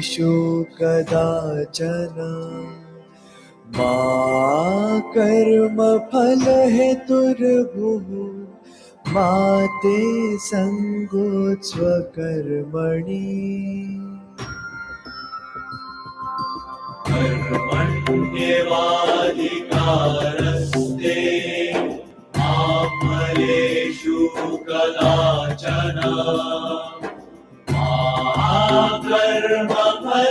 फलेषु कदाचन मा कर्मफलहेतुर्भुः मा ते सङ्गोत्स्व कर्मणि कर्मण्येवाधिकारस्ते मा फलेषु कदाचन मा कर्मफलहेतुर्भुः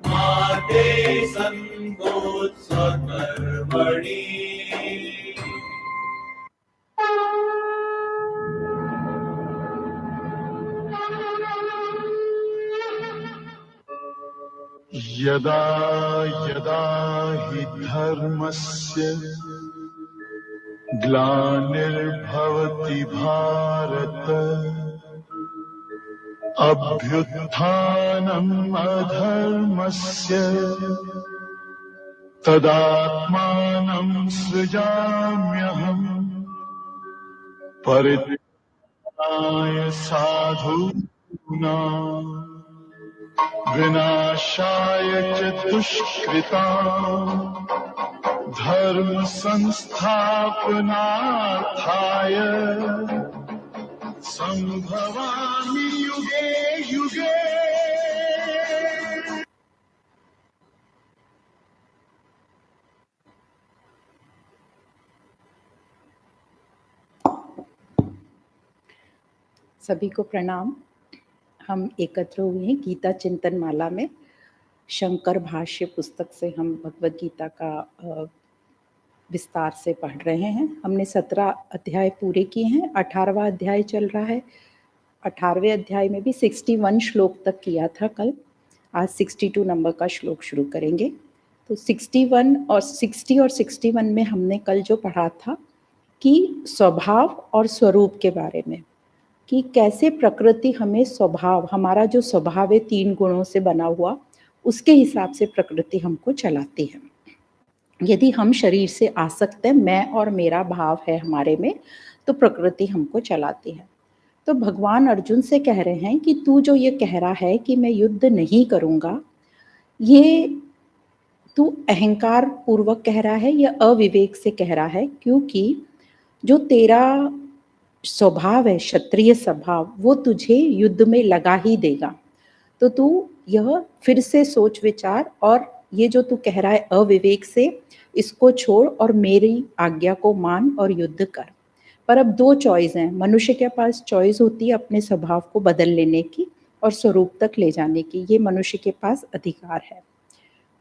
मा ते सङ्गोत्स्व कर्मणि। यदा यदा हि धर्मस्य ग्लानिर्भवति भारत अभ्युत्थानम् अधर्मस्य तदात्मानं सृजाम्यहम् परित्राणाय साधूनां विनाशाय च दुष्कृताम् धर्म संस्थापनार्थाय संभवामि युगे युगे। सभी को प्रणाम। हम एकत्र हुए हैं गीता चिंतन माला में। शंकर भाष्य पुस्तक से हम भगवद गीता का विस्तार से पढ़ रहे हैं। हमने 17 अध्याय पूरे किए हैं, 18वां अध्याय चल रहा है। 18वें अध्याय में भी 61 श्लोक तक किया था कल। आज 62 नंबर का श्लोक शुरू करेंगे। तो 61 और 60 और 61 में हमने कल जो पढ़ा था कि स्वभाव और स्वरूप के बारे में, कि कैसे प्रकृति हमें स्वभाव, हमारा जो स्वभाव है 3 गुणों से बना हुआ, उसके हिसाब से प्रकृति हमको चलाती है। यदि हम शरीर से आसक्त है, मैं और मेरा भाव है हमारे में, तो प्रकृति हमको चलाती है। तो भगवान अर्जुन से कह रहे हैं कि तू जो ये कह रहा है कि मैं युद्ध नहीं करूँगा, ये तू अहंकार पूर्वक कह रहा है या अविवेक से कह रहा है, क्योंकि जो तेरा स्वभाव है, क्षत्रिय स्वभाव, वो तुझे युद्ध में लगा ही देगा। तो तू यह फिर से सोच विचार, और ये जो तू कह रहा है अविवेक से, इसको छोड़ और मेरी आज्ञा को मान और युद्ध कर। पर अब 2 चॉइस हैं। मनुष्य के पास चॉइस होती है अपने स्वभाव को बदल लेने की और स्वरूप तक ले जाने की, ये मनुष्य के पास अधिकार है।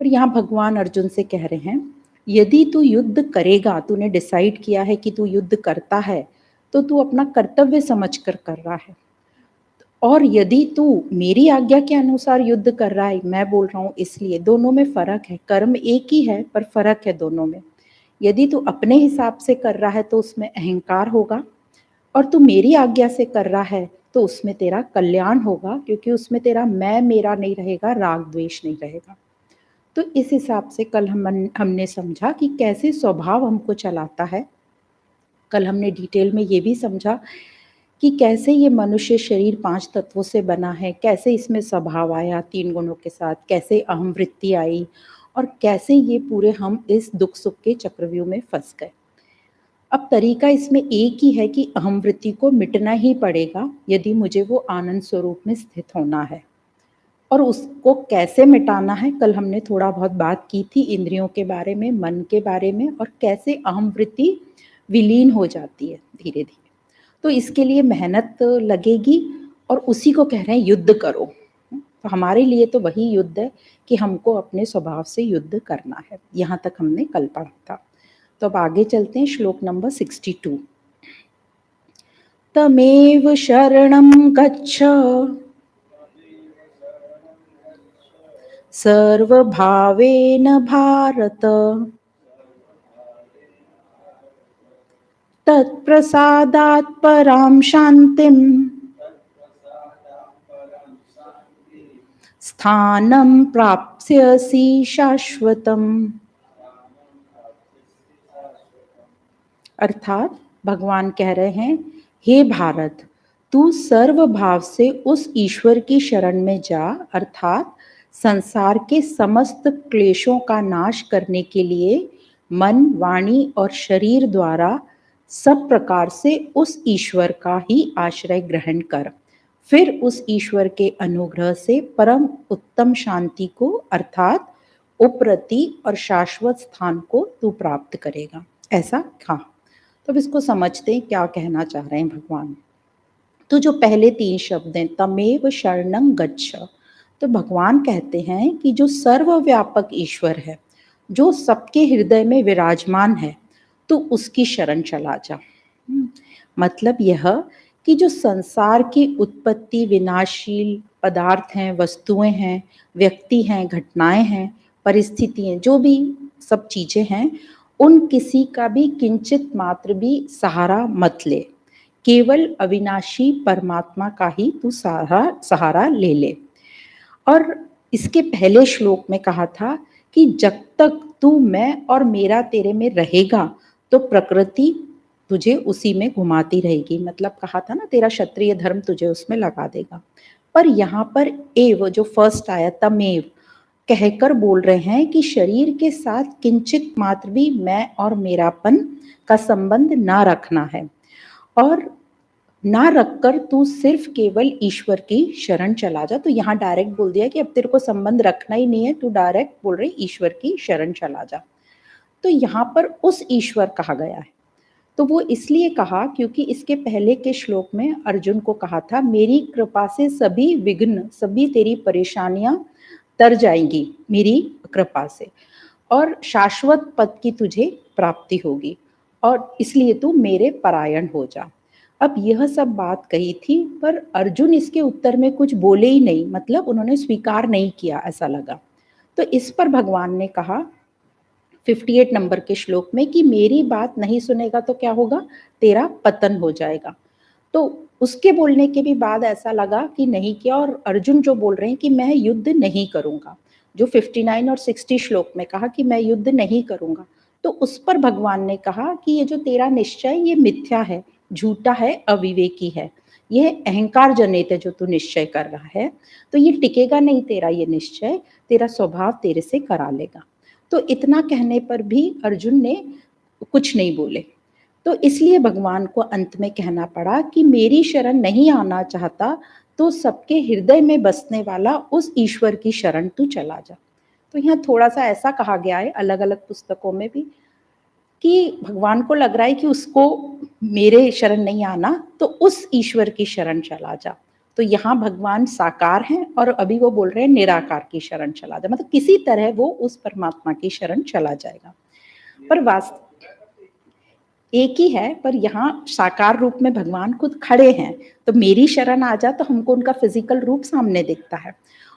पर यहाँ भगवान अर्जुन से कह रहे हैं, यदि तू युद्ध करेगा, तूने डिसाइड किया है कि तू युद्ध करता है, तो तू अपना कर्तव्य समझकर कर रहा है। और यदि तू मेरी आज्ञा के अनुसार युद्ध कर रहा है, मैं बोल रहा हूँ इसलिए, दोनों में फर्क है। कर्म एक ही है पर फर्क है दोनों में। यदि तू अपने हिसाब से कर रहा है तो उसमें अहंकार होगा, और तू मेरी आज्ञा से कर रहा है तो उसमें तेरा कल्याण होगा, क्योंकि उसमें तेरा मैं मेरा नहीं रहेगा, राग द्वेष नहीं रहेगा। तो इस हिसाब से कल हमने समझा कि कैसे स्वभाव हमको चलाता है। कल हमने डिटेल में ये भी समझा कि कैसे ये मनुष्य शरीर 5 तत्वों से बना है, कैसे इसमें स्वभाव आया 3 गुणों के साथ, कैसे अहम वृत्ति आई, और कैसे ये पूरे हम इस दुख सुख के चक्रव्यूह में फंस गए। अब तरीका इसमें एक ही है कि अहम वृत्ति को मिटना ही पड़ेगा यदि मुझे वो आनंद स्वरूप में स्थित होना है। और उसको कैसे मिटाना है, कल हमने थोड़ा बहुत बात की थी इंद्रियों के बारे में, मन के बारे में, और कैसे अहम वृत्ति विलीन हो जाती है धीरे धीरे। तो इसके लिए मेहनत लगेगी, और उसी को कह रहे हैं युद्ध करो। तो हमारे लिए तो वही युद्ध है कि हमको अपने स्वभाव से युद्ध करना है। यहाँ तक हमने कल पढ़ा था। तो अब आगे चलते हैं, श्लोक नंबर 62। तमेव शरणं गच्छ सर्वभावेन भारत तत्प्रसादात् परां शान्तिं स्थानं प्राप्स्यसि शाश्वतम्। अर्थात भगवान कह रहे हैं, हे भारत, तू सर्व भाव से उस ईश्वर की शरण में जा, अर्थात संसार के समस्त क्लेशों का नाश करने के लिए मन, वाणी और शरीर द्वारा सब प्रकार से उस ईश्वर का ही आश्रय ग्रहण कर। फिर उस ईश्वर के अनुग्रह से परम उत्तम शांति को, अर्थात उपरति और शाश्वत स्थान को तू प्राप्त करेगा। ऐसा कहा। तो अब इसको समझते हैं क्या कहना चाह रहे हैं भगवान। तो जो पहले 3 शब्द हैं, तमेव शरणं गच्छ, तो भगवान कहते हैं कि जो सर्वव्यापक ईश्वर है, जो सबके हृदय में विराजमान है, तो उसकी शरण चला जा। मतलब यह कि जो संसार की उत्पत्ति विनाशील पदार्थ हैं, वस्तुएं हैं, व्यक्ति हैं, घटनाएं हैं, परिस्थितियां, जो भी सब चीजें हैं, उन किसी का भी किंचित मात्र भी सहारा मत ले। केवल अविनाशी परमात्मा का ही तू सहारा ले ले। और इसके पहले श्लोक में कहा था कि जब तक तू मैं और मेरा तेरे में रहेगा तो प्रकृति तुझे उसी में घुमाती रहेगी। मतलब कहा था ना, तेरा क्षत्रिय धर्म तुझे उसमें लगा देगा। पर यहाँ पर एव जो फर्स्ट आया, तमेव, कहकर बोल रहे हैं कि शरीर के साथ किंचित मात्र भी मैं और मेरापन का संबंध ना रखना है, और ना रखकर तू सिर्फ केवल ईश्वर की शरण चला जा। तो यहाँ डायरेक्ट बोल दिया कि अब तेरे को संबंध रखना ही नहीं है, तू डायरेक्ट बोल रहे ईश्वर की शरण चला जा। तो यहाँ पर उस ईश्वर कहा गया है। तो वो इसलिए कहा क्योंकि इसके पहले के श्लोक में अर्जुन को कहा था, मेरी कृपा से सभी विघ्न, सभी तेरी परेशानियां तर जाएंगी मेरी कृपा से, और शाश्वत पद की तुझे प्राप्ति होगी, और इसलिए तू मेरे परायण हो जा। अब यह सब बात कही थी, पर अर्जुन इसके उत्तर में कुछ बोले ही नहीं, मतलब उन्होंने स्वीकार नहीं किया, ऐसा लगा। तो इस पर भगवान ने कहा 58 नंबर के श्लोक में कि मेरी बात नहीं सुनेगा तो क्या होगा, तेरा पतन हो जाएगा। तो उसके बोलने के भी बाद ऐसा लगा कि नहीं किया, और अर्जुन जो बोल रहे हैं कि मैं युद्ध नहीं करूंगा, जो 59 और 60 श्लोक में कहा कि मैं युद्ध नहीं करूंगा, तो उस पर भगवान ने कहा कि ये जो तेरा निश्चय ये मिथ्या है, झूठा है, अविवेकी है, यह अहंकार जनित है जो तू निश्चय कर रहा है, तो ये टिकेगा नहीं तेरा ये निश्चय, तेरा स्वभाव तेरे से करा लेगा। तो इतना कहने पर भी अर्जुन ने कुछ नहीं बोले। तो इसलिए भगवान को अंत में कहना पड़ा कि मेरी शरण नहीं आना चाहता तो सबके हृदय में बसने वाला उस ईश्वर की शरण तू चला जा। तो यहाँ थोड़ा सा ऐसा कहा गया है अलग अलग पुस्तकों में भी कि भगवान को लग रहा है कि उसको मेरे शरण नहीं आना, तो उस ईश्वर की शरण चला जा। तो यहाँ भगवान साकार हैं और अभी वो बोल रहे हैं निराकार की शरण चला जा, मतलब किसी तरह वो उस परमात्मा की शरण चला जाएगा। पर वास्तव एक ही है, पर यहाँ साकार रूप में भगवान खुद खड़े हैं, तो मेरी शरण आ जा तो हमको उनका फिजिकल रूप सामने दिखता है,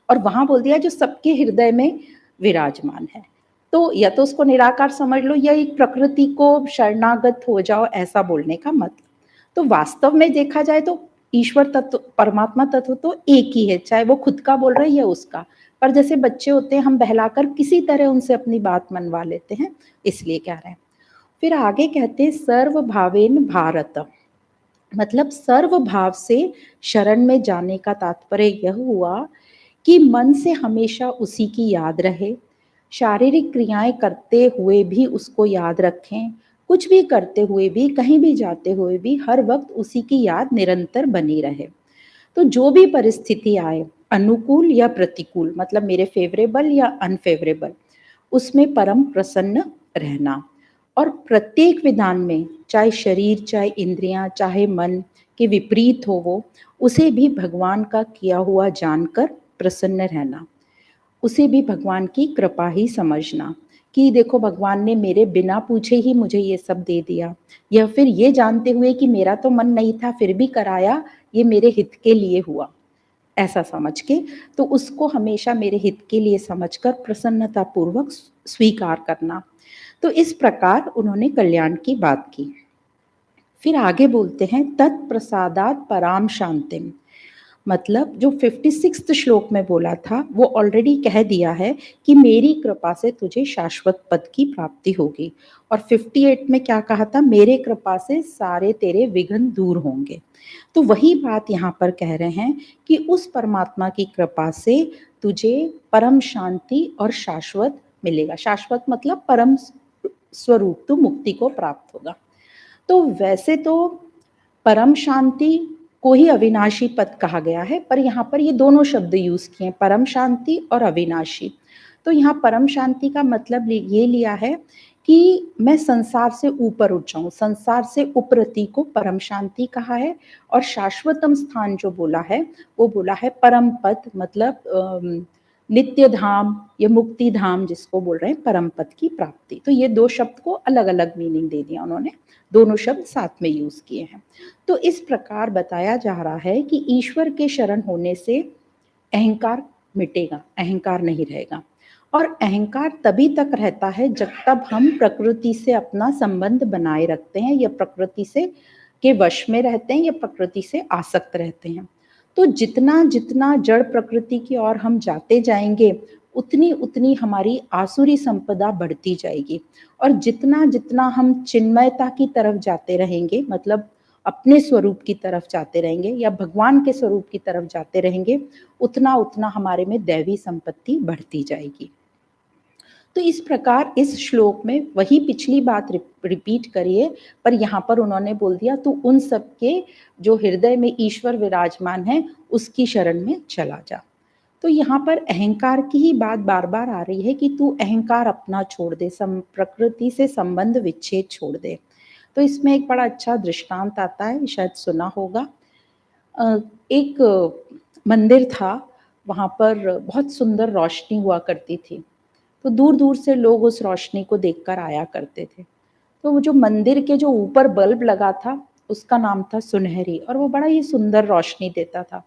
और वहां बोल दिया जो सबके हृदय में विराजमान है। तो या तो उसको निराकार समझ लो या एक प्रकृति को शरणागत हो जाओ, ऐसा बोलने का मतलब। तो वास्तव में देखा जाए तो ईश्वर तत्व, परमात्मा तत्व तो एक ही है, चाहे वो खुद का बोल रहे हैं या उसका। पर जैसे बच्चे होते हैं, हम बहलाकर किसी तरह उनसे अपनी बात मनवा लेते हैं, इसलिए कह रहे हैं। फिर आगे कहते हैं सर्व भावेन भारत, मतलब सर्व भाव से शरण में जाने का तात्पर्य यह हुआ कि मन से हमेशा उसी की याद रहे, शारीरिक क्रियाएं करते हुए भी उसको याद रखें, कुछ भी करते हुए भी, कहीं भी जाते हुए भी हर वक्त उसी की याद निरंतर बनी रहे। तो जो भी परिस्थिति आए, अनुकूल या प्रतिकूल, मतलब मेरे फेवरेबल या अनफेवरेबल, उसमें परम प्रसन्न रहना, और प्रत्येक विधान में चाहे शरीर, चाहे इंद्रियां, चाहे मन के विपरीत हो वो, उसे भी भगवान का किया हुआ जानकर प्रसन्न रहना, उसे भी भगवान की कृपा ही समझना कि देखो भगवान ने मेरे बिना पूछे ही मुझे ये सब दे दिया, या फिर ये जानते हुए कि मेरा तो मन नहीं था फिर भी कराया, ये मेरे हित के लिए हुआ, ऐसा समझ के। तो उसको हमेशा मेरे हित के लिए समझकर प्रसन्नता पूर्वक स्वीकार करना। तो इस प्रकार उन्होंने कल्याण की बात की। फिर आगे बोलते हैं तत्प्रसादात पराम शांतिम, मतलब जो 56 श्लोक में बोला था वो ऑलरेडी कह दिया है कि मेरी कृपा से तुझे शाश्वत पद की प्राप्ति होगी। और 58 में क्या कहा था, मेरे कृपा से सारे तेरे विघ्न दूर होंगे। तो वही बात यहाँ पर कह रहे हैं कि उस परमात्मा की कृपा से तुझे परम शांति और शाश्वत मिलेगा। शाश्वत मतलब परम स्वरूप, तो मुक्ति को प्राप्त होगा। तो वैसे तो परम शांति को ही अविनाशी पद कहा गया है, पर यहाँ पर ये दोनों शब्द यूज किए हैं, परम शांति और अविनाशी। तो यहाँ परम शांति का मतलब ये लिया है कि मैं संसार से ऊपर उठ जाऊं, संसार से उपरति को परम शांति कहा है। और शाश्वतम स्थान जो बोला है वो बोला है परम पद, मतलब नित्य धाम या मुक्ति धाम जिसको बोल रहे हैं, परम पद की प्राप्ति। तो ये दो शब्द को अलग अलग मीनिंग दे दिया उन्होंने, दोनों शब्द साथ में यूज किए हैं। तो इस प्रकार बताया जा रहा है कि ईश्वर के शरण होने से अहंकार मिटेगा, अहंकार नहीं रहेगा। और अहंकार तभी तक रहता है जब तक हम प्रकृति से अपना संबंध बनाए रखते हैं, या प्रकृति से के वश में रहते हैं, या प्रकृति से आसक्त रहते हैं। तो जितना जितना जड़ प्रकृति की ओर हम जाते जाएंगे उतनी उतनी हमारी आसुरी संपदा बढ़ती जाएगी। और जितना जितना हम चिन्मयता की तरफ जाते रहेंगे, मतलब अपने स्वरूप की तरफ जाते रहेंगे या भगवान के स्वरूप की तरफ जाते रहेंगे, उतना उतना हमारे में दैवी संपत्ति बढ़ती जाएगी। तो इस प्रकार इस श्लोक में वही पिछली बात रिपीट करिए, पर यहाँ पर उन्होंने बोल दिया तू उन सबके जो हृदय में ईश्वर विराजमान है उसकी शरण में चला जा। तो यहाँ पर अहंकार की ही बात बार बार आ रही है कि तू अहंकार अपना छोड़ दे, प्रकृति से संबंध विच्छेद छोड़ दे। तो इसमें एक बड़ा अच्छा दृष्टांत आता है, शायद सुना होगा। एक मंदिर था, वहाँ पर बहुत सुंदर रोशनी हुआ करती थी, तो दूर दूर से लोग उस रोशनी को देखकर आया करते थे। तो वो जो मंदिर के जो ऊपर बल्ब लगा था उसका नाम था सुनहरी, और वो बड़ा ही सुंदर रोशनी देता था।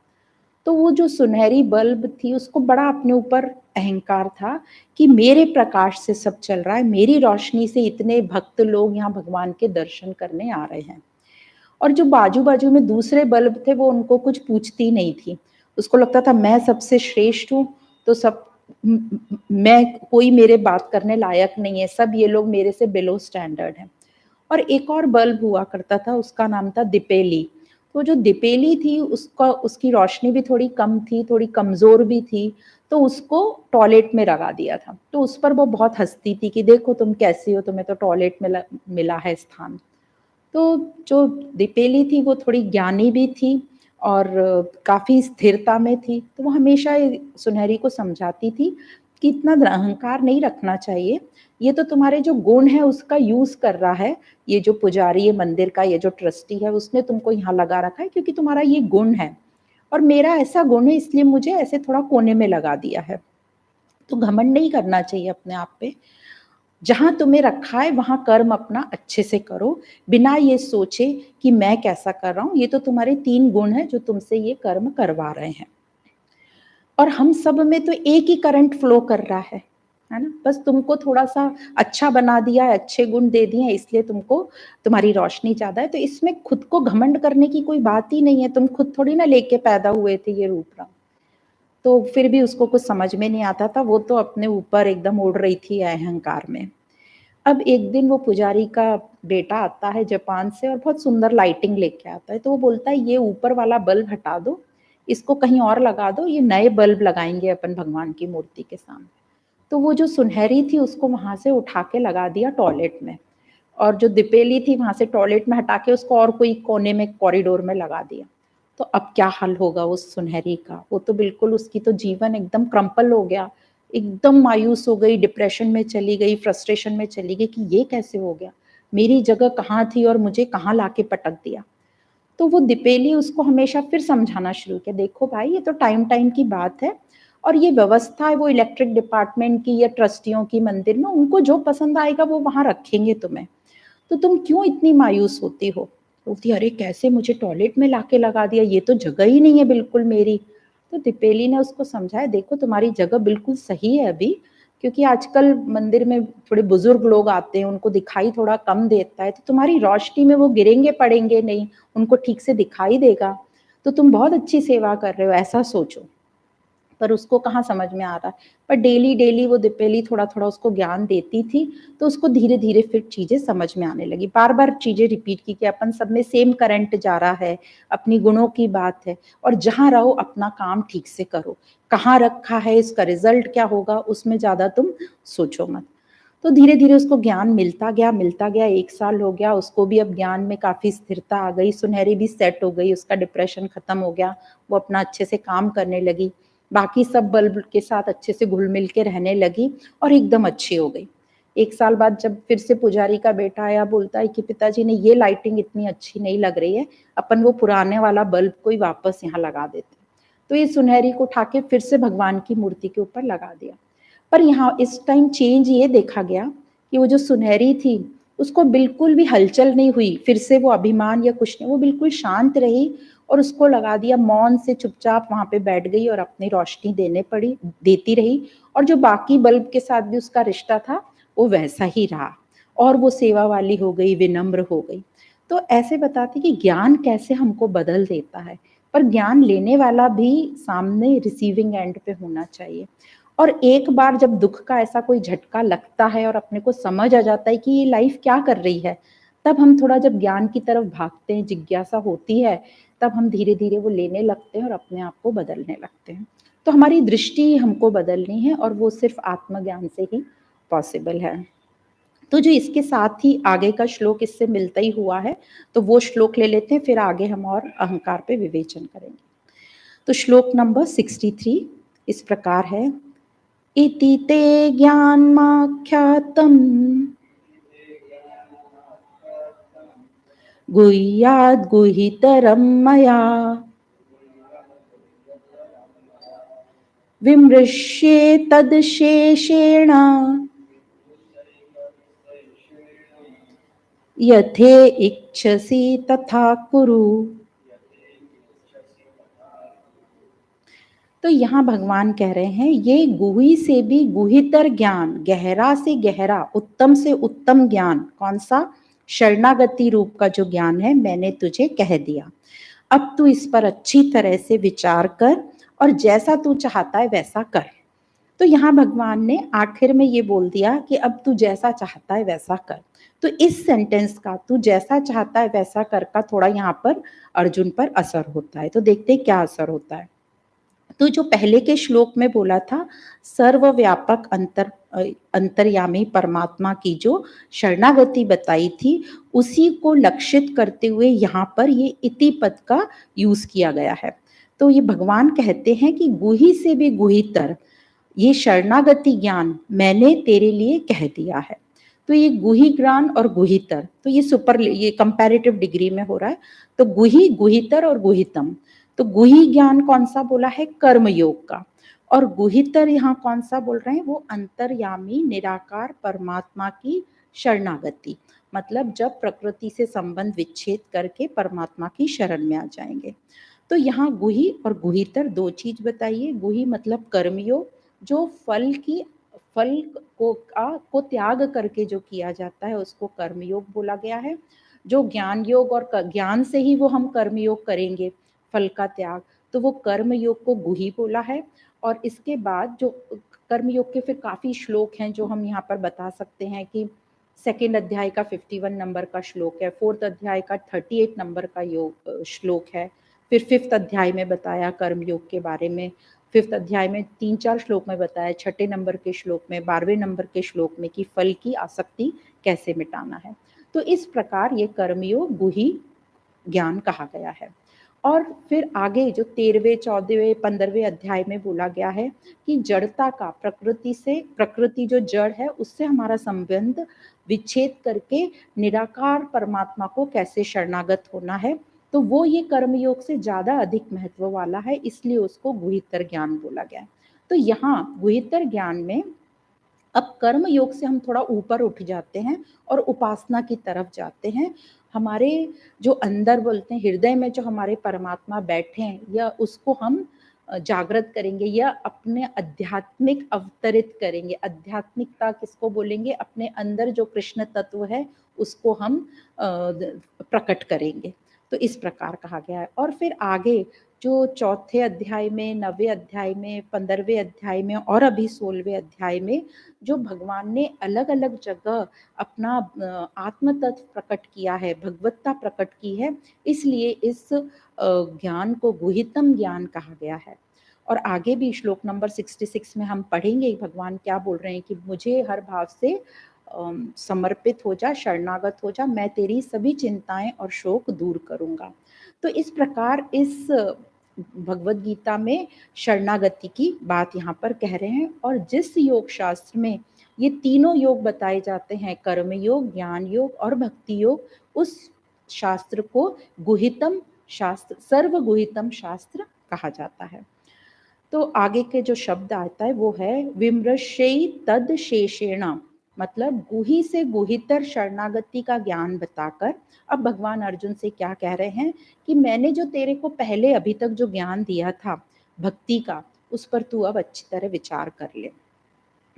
तो वो जो सुनहरी बल्ब थी उसको बड़ा अपने ऊपर अहंकार था कि मेरे प्रकाश से सब चल रहा है, मेरी रोशनी से इतने भक्त लोग यहाँ भगवान के दर्शन करने आ रहे हैं। और जो बाजू बाजू में दूसरे बल्ब थे वो उनको कुछ पूछती नहीं थी, उसको लगता था मैं सबसे श्रेष्ठ हूँ, तो सब मैं, कोई मेरे बात करने लायक नहीं है, सब ये लोग मेरे से बिलो स्टैंडर्ड हैं। और एक और बल्ब हुआ करता था, उसका नाम था दिपेली। तो जो दिपेली थी उसकी रोशनी भी थोड़ी कम थी, थोड़ी कमजोर भी थी, तो उसको टॉयलेट में लगा दिया था। तो उस पर वो बहुत हंसती थी कि देखो तुम कैसी हो, तुम्हें तो टॉयलेट में मिला है स्थान। तो जो दिपेली थी वो थोड़ी ज्ञानी भी थी और काफी स्थिरता में थी, तो वो हमेशा सुनहरी को समझाती थी कि इतना अहंकार नहीं रखना चाहिए, ये तो तुम्हारे जो गुण है उसका यूज कर रहा है, ये जो पुजारी है मंदिर का, ये जो ट्रस्टी है उसने तुमको यहाँ लगा रखा है क्योंकि तुम्हारा ये गुण है, और मेरा ऐसा गुण है इसलिए मुझे ऐसे थोड़ा कोने में लगा दिया है। तो घमंड नहीं करना चाहिए अपने आप पे, जहां तुम्हें रखा है वहां कर्म अपना अच्छे से करो, बिना ये सोचे कि मैं कैसा कर रहा हूं। ये तो तुम्हारे 3 गुण है जो तुमसे ये कर्म करवा रहे हैं। और हम सब में तो एक ही करंट फ्लो कर रहा है ना, बस तुमको थोड़ा सा अच्छा बना दिया है, अच्छे गुण दे दिए इसलिए तुमको तुम्हारी रोशनी ज्यादा है। तो इसमें खुद को घमंड करने की कोई बात ही नहीं है, तुम खुद थोड़ी ना लेके पैदा हुए थे ये रूप रंग। तो फिर भी उसको कुछ समझ में नहीं आता था, वो तो अपने ऊपर एकदम उड़ रही थी अहंकार में। अब एक दिन वो पुजारी का बेटा आता है जापान से और बहुत सुंदर लाइटिंग लेके आता है, तो वो बोलता है ये ऊपर वाला बल्ब हटा दो, इसको कहीं और लगा दो, ये नए बल्ब लगाएंगे अपन भगवान की मूर्ति के सामने। तो वो जो सुनहरी थी उसको वहां से उठा के लगा दिया टॉयलेट में, और जो दिपेली थी वहां से टॉयलेट में हटा के उसको और कोई कोने में कॉरिडोर में लगा दिया। तो अब क्या हाल होगा उस सुनहरी का, वो तो बिल्कुल उसकी तो जीवन एकदम क्रम्पल हो गया, एकदम मायूस हो गई, डिप्रेशन में चली गई, फ्रस्ट्रेशन में चली गई कि ये कैसे हो गया, मेरी जगह कहाँ थी और मुझे कहाँ लाके पटक दिया। तो वो दिपेली उसको हमेशा फिर समझाना शुरू किया, देखो भाई ये तो टाइम टाइम की बात है, और ये व्यवस्था है वो इलेक्ट्रिक डिपार्टमेंट की या ट्रस्टियों की मंदिर में, उनको जो पसंद आएगा वो वहां रखेंगे तुम्हें, तो तुम क्यों इतनी मायूस होती हो। बोलती अरे कैसे मुझे टॉयलेट में लाके लगा दिया, ये तो जगह ही नहीं है बिल्कुल मेरी। तो दिपेली ने उसको समझाया, देखो तुम्हारी जगह बिल्कुल सही है अभी, क्योंकि आजकल मंदिर में थोड़े बुजुर्ग लोग आते हैं, उनको दिखाई थोड़ा कम देता है, तो तुम्हारी रोशनी में वो गिरेंगे पड़ेंगे नहीं, उनको ठीक से दिखाई देगा। तो तुम बहुत अच्छी सेवा कर रहे हो, ऐसा सोचो। पर उसको कहाँ समझ में आ रहा है। पर डेली डेली वो दीपेली थोड़ा थोड़ा उसको ज्ञान देती थी, तो उसको धीरे धीरे फिर चीजें समझ में आने लगी। बार बार चीजें रिपीट की कि अपन सब में सेम करंट जा रहा है, अपनी गुणों की बात है, और जहां रहो अपना काम ठीक से करो, कहाँ रखा है इसका रिजल्ट क्या होगा उसमें ज्यादा तुम सोचो मत। तो धीरे धीरे उसको ज्ञान मिलता गया। 1 साल हो गया, उसको भी अब ज्ञान में काफी स्थिरता आ गई, सुनहरी भी सेट हो गई, उसका डिप्रेशन खत्म हो गया, वो अपना अच्छे से काम करने लगी, बाकी सब बल्ब के साथ अच्छे से घुल मिल के रहने लगी और एकदम अच्छी हो गई। 1 साल बाद जब फिर से पुजारी का बेटा आया, बोलता है कि पिताजी ने ये लाइटिंग इतनी अच्छी नहीं लग रही है, अपन वो पुराने वाला बल्ब को ही वापस यहाँ लगा देते। तो ये सुनहरी को उठा के फिर से भगवान की मूर्ति के ऊपर लगा दिया। पर यहाँ इस टाइम चेंज ये देखा गया कि वो जो सुनहरी थी उसको बिल्कुल भी हलचल नहीं हुई, फिर से वो अभिमान या कुछ नहीं, वो बिल्कुल शांत रही और उसको लगा दिया, मौन से चुपचाप वहां पे बैठ गई और अपनी रोशनी देती रही। और जो बाकी बल्ब के साथ भी उसका रिश्ता था वो वैसा ही रहा, और वो सेवा वाली हो गई, विनम्र हो गई। तो ऐसे बताते कि ज्ञान कैसे हमको बदल देता है, पर ज्ञान लेने वाला भी सामने रिसीविंग एंड पे होना चाहिए। और एक बार जब दुख का ऐसा कोई झटका लगता है और अपने को समझ आ जाता है कि ये लाइफ क्या कर रही है, तब हम थोड़ा जब ज्ञान की तरफ भागते हैं, जिज्ञासा होती है, तब हम धीरे धीरे वो लेने लगते हैं और अपने आप को बदलने लगते हैं। तो हमारी दृष्टि हमको बदलनी है और वो सिर्फ आत्मज्ञान से ही पॉसिबल है। तो जो इसके साथ ही आगे का श्लोक इससे मिलता ही हुआ है, तो वो श्लोक ले लेते हैं, फिर आगे हम और अहंकार पे विवेचन करेंगे। तो श्लोक नंबर 63 इस प्रकार है, इति ते ज्ञानमाख्यातम् गुह्याद् गुहितरं मया विमृश्ये तद्शेषेण यथे इच्छसि तथा कुरु। तो यहाँ भगवान कह रहे हैं ये गुही से भी गुहितर ज्ञान, गहरा से गहरा, उत्तम से उत्तम ज्ञान, कौन सा? शरणागति रूप का जो ज्ञान है, मैंने तुझे कह दिया। अब तू इस पर अच्छी तरह से विचार कर और जैसा तू चाहता है वैसा कर। तो यहाँ भगवान ने आखिर में ये बोल दिया कि अब तू जैसा चाहता है वैसा कर। तो इस सेंटेंस का तू जैसा चाहता है वैसा कर का थोड़ा यहाँ पर अर्जुन पर असर होता है। तो देखते हैं क्या असर होता है। तो जो पहले के श्लोक में बोला था, सर्वव्यापक अंतर्यामी परमात्मा की जो शरणागति बताई थी, उसी को लक्षित करते हुए यहाँ पर ये इति पद का यूज किया गया है। तो ये भगवान कहते हैं कि गुही से भी गुहीतर ये शरणागति ज्ञान मैंने तेरे लिए कह दिया है। तो ये गुही ज्ञान और गुहितर, तो ये कंपैरेटिव डिग्री में हो रहा है। तो गुही, गुहितर और गुहितम। तो गुही ज्ञान कौन सा बोला है? कर्म योग का। और गुहितर यहाँ कौन सा बोल रहे हैं? वो अंतर्यामी निराकार परमात्मा की शरणागति, मतलब जब प्रकृति से संबंध विच्छेद करके परमात्मा की शरण में आ जाएंगे। तो यहाँ गुही और गुहितर दो चीज बताइए। गुही मतलब कर्मयोग, जो फल को त्याग करके जो किया जाता है उसको कर्मयोग बोला गया है। जो ज्ञान योग और ज्ञान से ही वो हम कर्मयोग करेंगे, फल का त्याग, तो वो कर्म योग को गुही बोला है। और इसके बाद जो कर्म योग के फिर काफी श्लोक हैं जो हम यहाँ पर बता सकते हैं कि 2nd अध्याय का 51 नंबर का श्लोक है, 4th अध्याय का 38 नंबर का श्लोक है। फिर 5th अध्याय में बताया कर्म योग के बारे में, 5th अध्याय में 3-4 श्लोक में बताया, 6ठे नंबर के श्लोक में, 12वें नंबर के श्लोक में कि फल की आसक्ति कैसे मिटाना है। तो इस प्रकार ये कर्मयोग गुही ज्ञान कहा गया है। और फिर आगे जो 13वें, 14वें, 15वें अध्याय में बोला गया है कि जड़ता का, प्रकृति जो जड़ है उससे हमारा संबंध विच्छेद करके निराकार परमात्मा को कैसे शरणागत होना है। तो वो ये कर्मयोग से ज्यादा अधिक महत्व वाला है, इसलिए उसको गुहितर ज्ञान बोला गया है। तो यहाँ गुहितर ज्ञान में अब कर्म योग से हम थोड़ा ऊपर उठ जाते हैं और उपासना की तरफ जाते हैं। हमारे जो अंदर बोलते हैं हृदय में जो हमारे परमात्मा बैठे हैं, या उसको हम जागृत करेंगे या अपने आध्यात्मिक अवतरित करेंगे। आध्यात्मिकता किसको बोलेंगे? अपने अंदर जो कृष्ण तत्व है उसको हम प्रकट करेंगे। तो इस प्रकार कहा गया है। और फिर आगे जो चौथे अध्याय में, 9वें अध्याय में, 15वें अध्याय में और अभी 16वें अध्याय में जो भगवान ने अलग अलग जगह अपना आत्म तत्व प्रकट किया है, भगवत्ता प्रकट की है, इसलिए इस ज्ञान को गुहितम ज्ञान कहा गया है। और आगे भी श्लोक नंबर 66 में हम पढ़ेंगे भगवान क्या बोल रहे हैं कि मुझे हर भाव से समर्पित हो जा, शरणागत हो जा, मैं तेरी सभी चिंताएं और शोक दूर करूंगा। तो इस प्रकार इस भगवत गीता में शरणागति की बात यहाँ पर कह रहे हैं। और जिस योग शास्त्र में ये तीनों योग बताए जाते हैं, कर्म योग, ज्ञान योग और भक्ति योग, उस शास्त्र को गुहितम शास्त्र, सर्वगुहितम शास्त्र कहा जाता है। तो आगे के जो शब्द आता है वो है विमृशयि तद शेषेणा, मतलब गुही से गुहितर शरणागति का ज्ञान बताकर अब भगवान अर्जुन से क्या कह रहे हैं कि मैंने जो तेरे को पहले अभी तक जो ज्ञान दिया था भक्ति का, उस पर तू अब अच्छी तरह विचार कर ले।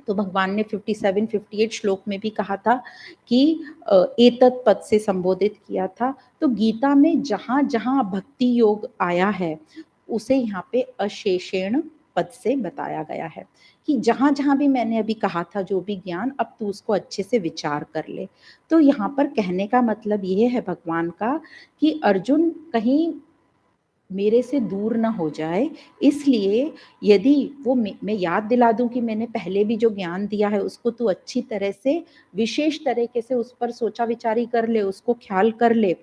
तो भगवान ने 57-58 श्लोक में भी कहा था कि एतत् पद से संबोधित किया था। तो गीता में जहाँ जहाँ भक्ति योग आया है उसे यहाँ पे अशेषेण पद से बताया गया है कि जहाँ जहाँ भी मैंने अभी कहा था जो भी ज्ञान, अब तू उसको अच्छे से विचार कर ले। तो यहाँ पर कहने का मतलब ये है भगवान का कि अर्जुन कहीं मेरे से दूर ना हो जाए, इसलिए यदि वो मैं याद दिला दूं कि मैंने पहले भी जो ज्ञान दिया है उसको तू अच्छी तरह से विशेष तरीके से उस पर सोचा विचारी कर ले, उसको ख्याल कर ले,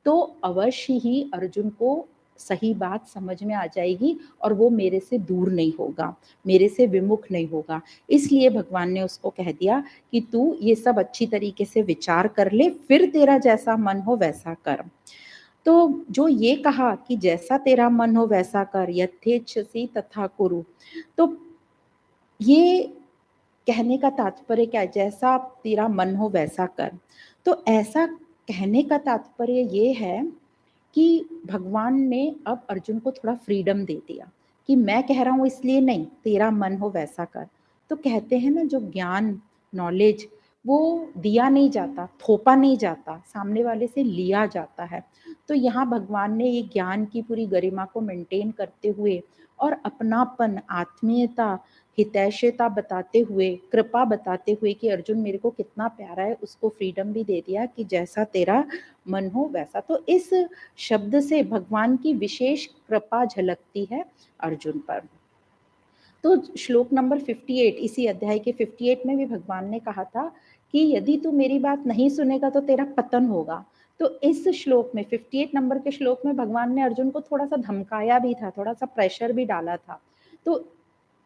तो अवश्य ही अर्जुन को सही बात समझ में आ जाएगी और वो मेरे से दूर नहीं होगा, मेरे से विमुख नहीं होगा। इसलिए भगवान ने उसको कह दिया कि तू ये सब अच्छी तरीके से विचार कर ले, फिर तेरा जैसा मन हो वैसा कर। तो जो ये कहा कि जैसा तेरा मन हो वैसा कर, यथेच्छसि तथा कुरु, तो ये कहने का तात्पर्य क्या है, जैसा तेरा मन हो वैसा कर। तो ऐसा कहने का तात्पर्य ये है कि भगवान ने अब अर्जुन को थोड़ा फ्रीडम दे दिया कि मैं कह रहा हूँ इसलिए नहीं, तेरा मन हो वैसा कर। तो कहते हैं ना, जो ज्ञान, नॉलेज, वो दिया नहीं जाता, थोपा नहीं जाता, सामने वाले से लिया जाता है। तो यहाँ भगवान ने ये ज्ञान की पूरी गरिमा को मेंटेन करते हुए और अपनापन, आत्मीयता, हितैषिता बताते हुए, कृपा बताते हुए कि अर्जुन मेरे को कितना प्यारा है, उसको फ्रीडम भी दे दिया कि जैसा तेरा मन हो वैसा। तो इस शब्द से भगवान की विशेष कृपा झलकती है अर्जुन पर। तो श्लोक नंबर 58, इसी अध्याय के 58 में भी भगवान ने कहा था कि यदि तू मेरी बात नहीं सुनेगा तो तेरा पतन होगा। तो इस श्लोक में 58 नंबर के श्लोक में भगवान ने अर्जुन को थोड़ा सा धमकाया भी था, थोड़ा सा प्रेशर भी डाला था। तो